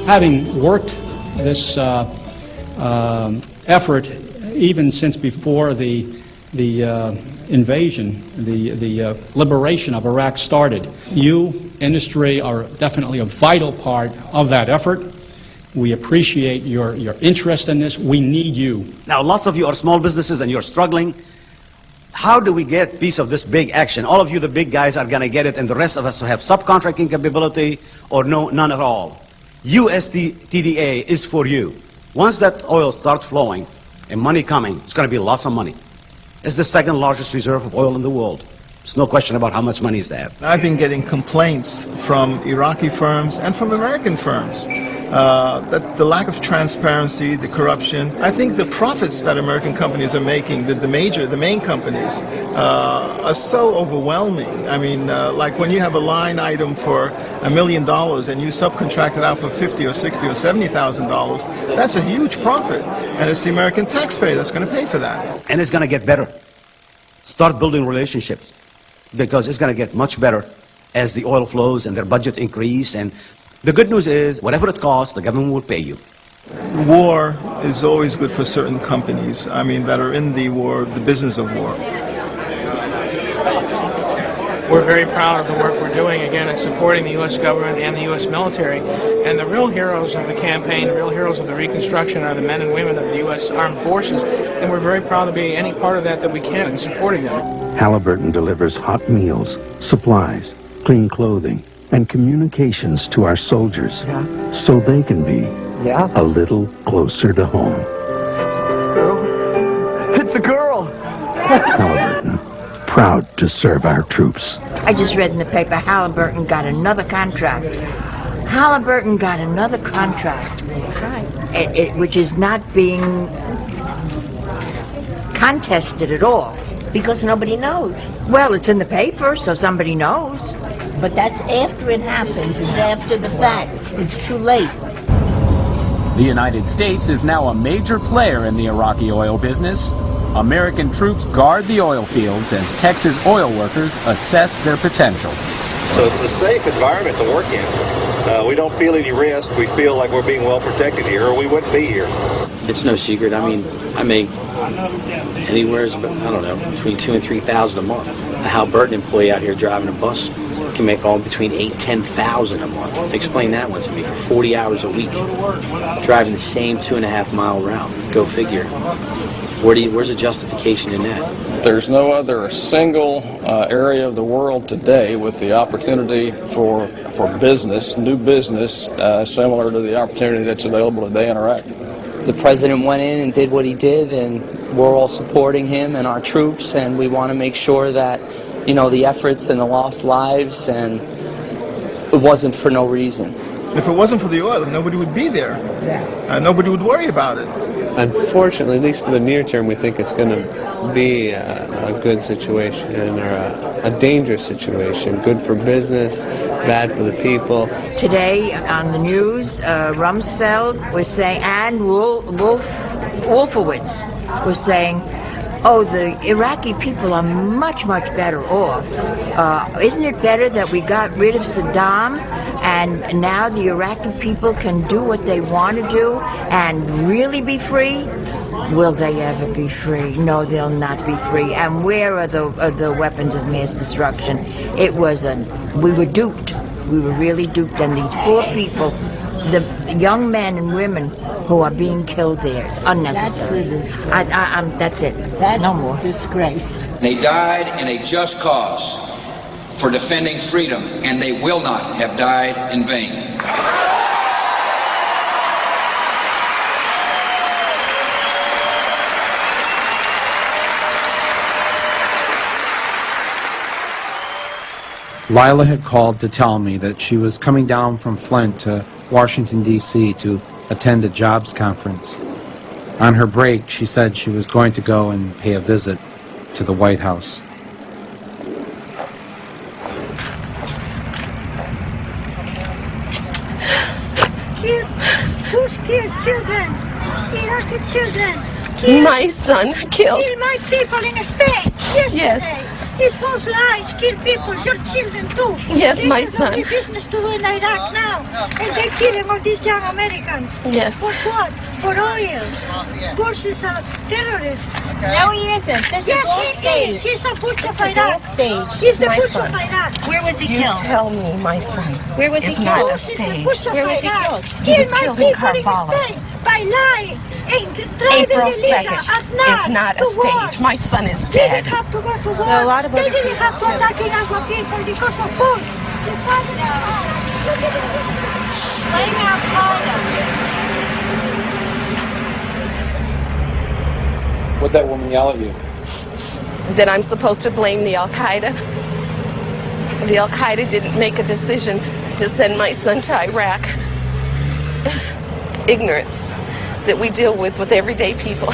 Having worked this effort even since before the invasion, the liberation of Iraq started, you, industry, are definitely a vital part of that effort. We appreciate your interest in this. We need you. Now, lots of you are small businesses and you're struggling. How do we get a piece of this big action? All of you, the big guys, are going to get it, and the rest of us who have subcontracting capability or none at all. USTDA is for you. Once that oil starts flowing and money coming, it's going to be lots of money. It's the second largest reserve of oil in the world. There's no question about how much money is there. I've been getting complaints from Iraqi firms and from American firms that the lack of transparency, the corruption. I think the profits that American companies are making, the main companies, are so overwhelming. I mean, like when you have a line item for $1 million and you subcontract it out for $50,000 or $60,000 or $70,000, that's a huge profit, and it's the American taxpayer that's going to pay for that. And it's going to get better. Start building relationships, because it's going to get much better as the oil flows and their budget increase. And the good news is, whatever it costs, the government will pay you. War is always good for certain companies, I mean, that are in the war, the business of war. We're very proud of the work we're doing, again, in supporting the U.S. government and the U.S. military. And the real heroes of the campaign, the real heroes of the Reconstruction are the men and women of the U.S. Armed Forces. And we're very proud to be any part of that we can in supporting them. Halliburton delivers hot meals, supplies, clean clothing, and communications to our soldiers so they can be a little closer to home. It's a girl. Halliburton, proud to serve our troops. I just read in the paper Halliburton got another contract. Halliburton got another contract. Which is not being contested at all. Because nobody knows. Well, it's in the paper, so somebody knows. But that's after it happens. It's after the fact. It's too late. The United States is now a major player in the Iraqi oil business. American troops guard the oil fields as Texas oil workers assess their potential. So it's a safe environment to work in. We don't feel any risk. We feel like we're being well protected here, or we wouldn't be here. It's no secret. I mean, I make anywhere, I don't know, between $2,000 and $3,000 a month. A Halliburton employee out here driving a bus can make all between $8,000 and $10,000 a month. Explain that one to me. For 40 hours a week, driving the same 2.5 mile route. Go figure. Where's the justification in that? There's no other single area of the world today with the opportunity for business, new business, similar to the opportunity that's available today in Iraq. The president went in and did what he did, and we're all supporting him and our troops, and we want to make sure that, you know, the efforts and the lost lives, and it wasn't for no reason. If it wasn't for the oil, nobody would be there. Nobody would worry about it. Unfortunately, at least for the near term, we think it's going to be a good situation or a dangerous situation. Good for business, bad for the people. Today on the news, Rumsfeld was saying, and Wolfowitz was saying, oh, the Iraqi people are much, much better off. Isn't it better that we got rid of Saddam and now the Iraqi people can do what they want to do and really be free? Will they ever be free? No, they'll not be free. And where are the weapons of mass destruction? We were duped. We were really duped, and these poor people the young men and women who are being killed there. It's unnecessary. That's it. That's no more. Disgrace. They died in a just cause for defending freedom, and they will not have died in vain. Lila had called to tell me that she was coming down from Flint to Washington, D.C. to attend a jobs conference. On her break, she said she was going to go and pay a visit to the White House. Who's killed children? Iraqi children. My son killed. Kill my people in Spain. Yes. It's false lies. Kill people. Your children too. Yes, my This is son. only business to do in Iraq now. And they're killing all these young Americans. Yes. For what? For oil. Versus terrorists. No, he isn't. This yes, is all he staged. is. He's a Bush of This is all Iraq. staged. He's the My Bush son. of Iraq. Where was he You killed? tell me, my son. Where was he It's killed? not a He's the stage. Bush of Where was he Iraq. killed? He was Kill my killed in people in Karbala. Spain by lying and driving April illegal 2nd at night is not to a stage. war. My son is They dead. didn't have to go to war. There are a lot of they other didn't have to people, too. attacking our people because of Bush. The father look at it. Blame Al-Qaeda. What'd that woman yell at you? That I'm supposed to blame the Al-Qaeda. The Al-Qaeda didn't make a decision to send my son to Iraq. Ignorance that we deal with everyday people,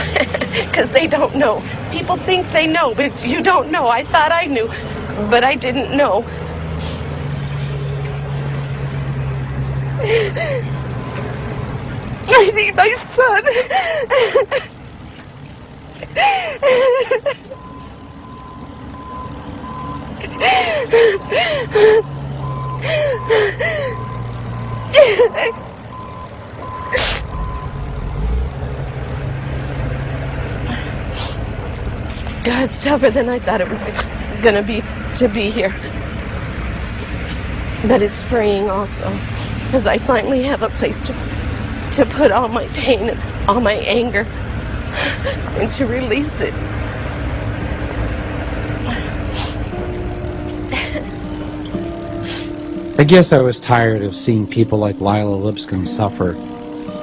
because they don't know. People think they know, but you don't know. I thought I knew, but I didn't know. I need my son. God's tougher than I thought it was gonna be to be here. But it's freeing also, because I finally have a place to put all my pain and all my anger and to release it. I guess I was tired of seeing people like Lila Lipscomb suffer,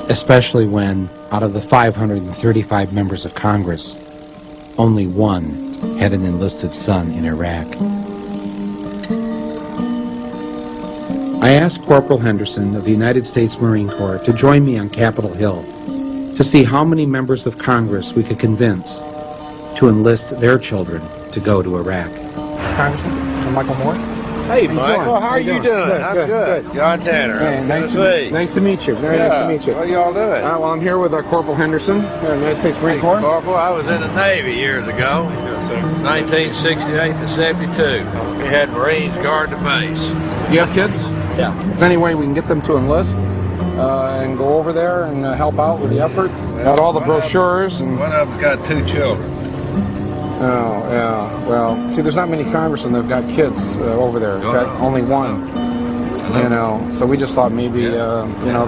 especially when, out of the 535 members of Congress, only one had an enlisted son in Iraq. I asked Corporal Henderson of the United States Marine Corps to join me on Capitol Hill to see how many members of Congress we could convince to enlist their children to go to Iraq. Congressman Michael Moore? Hey, Michael, how are you doing? Good, I'm good, good. good. John Tanner. Hey, nice see. nice to meet you. Very nice to meet you. What are y'all doing? Well, I'm here with Corporal Henderson, United States Marine Corps. Corporal, I was in the Navy years ago, 1968 to 72. We had Marines guard the base. You have kids? Yeah. If any way we can get them to enlist and go over there and help out with the effort. Got all the brochures. And one of them's got 2 children. Oh, yeah. Well, see, there's not many congressmen that have got kids over there. In fact, only one. You know, so we just thought maybe, you know,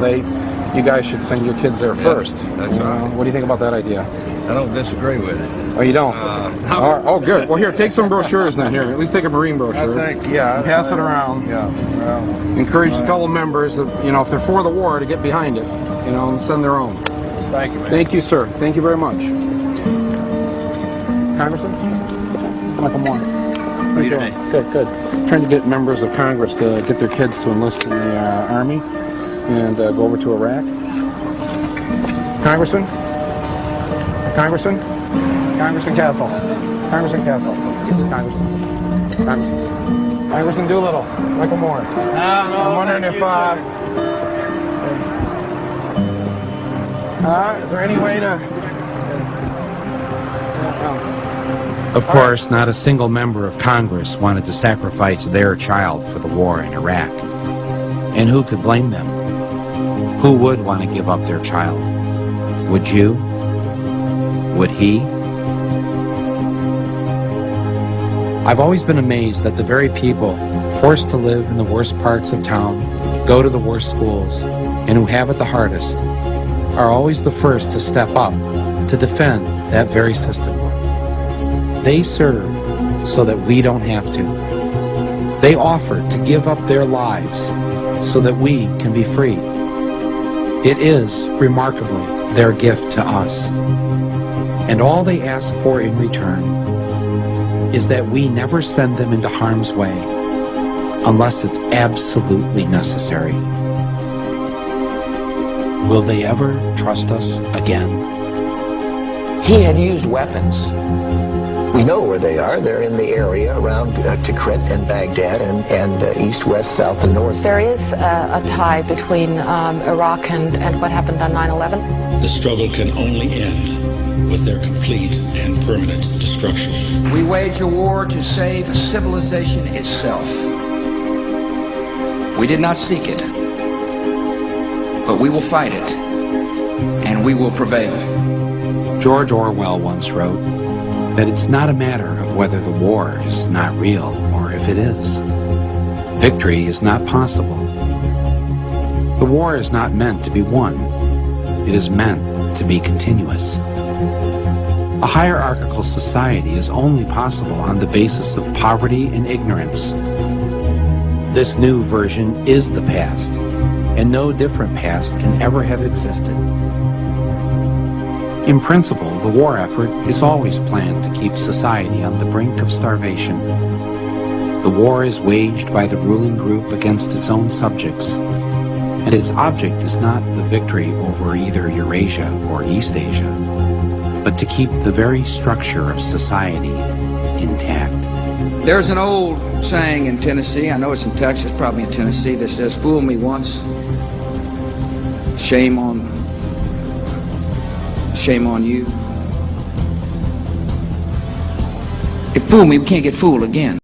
you guys should send your kids there first. That's right. What do you think about that idea? I don't disagree with it. Oh, you don't? No. All right. Oh, good. Well, here, take some brochures then. Here, at least take a Marine brochure. I think, yeah. And pass it around. Yeah. Well, encourage the fellow members, that, you know, if they're for the war, to get behind it, you know, and send their own. Thank you, man. Thank you, sir. Thank you very much. Congressman? Michael Moore. How are you doing? Good, good. Trying to get members of Congress to get their kids to enlist in the Army and go over to Iraq. Congressman? Congressman? Congressman Castle. Congressman Castle. Congressman. Congressman. Congressman Doolittle. Michael Moore. I'm wondering if, is there any way to... Of course, not a single member of Congress wanted to sacrifice their child for the war in Iraq. And who could blame them? Who would want to give up their child? Would you? Would he? I've always been amazed that the very people forced to live in the worst parts of town, go to the worst schools, and who have it the hardest are always the first to step up to defend that very system. They serve so that we don't have to. They offer to give up their lives so that we can be free. It is, remarkably, their gift to us. And all they ask for in return is that we never send them into harm's way unless it's absolutely necessary. Will they ever trust us again? He had used weapons. We know where they are. They're in the area around Tikrit and Baghdad and east, west, south, and north. There is a tie between Iraq and what happened on 9/11. The struggle can only end with their complete and permanent destruction. We wage a war to save civilization itself. We did not seek it, but we will fight it, and we will prevail. George Orwell once wrote that it's not a matter of whether the war is not real or if it is. Victory is not possible. The war is not meant to be won. It is meant to be continuous. A hierarchical society is only possible on the basis of poverty and ignorance. This new version is the past, and no different past can ever have existed. In principle, the war effort is always planned to keep society on the brink of starvation. The war is waged by the ruling group against its own subjects, and its object is not the victory over either Eurasia or East Asia, but to keep the very structure of society intact. There's an old saying in Tennessee, I know it's in Texas, probably in Tennessee, that says, "Fool me once, shame on you." If fool me, we can't get fooled again.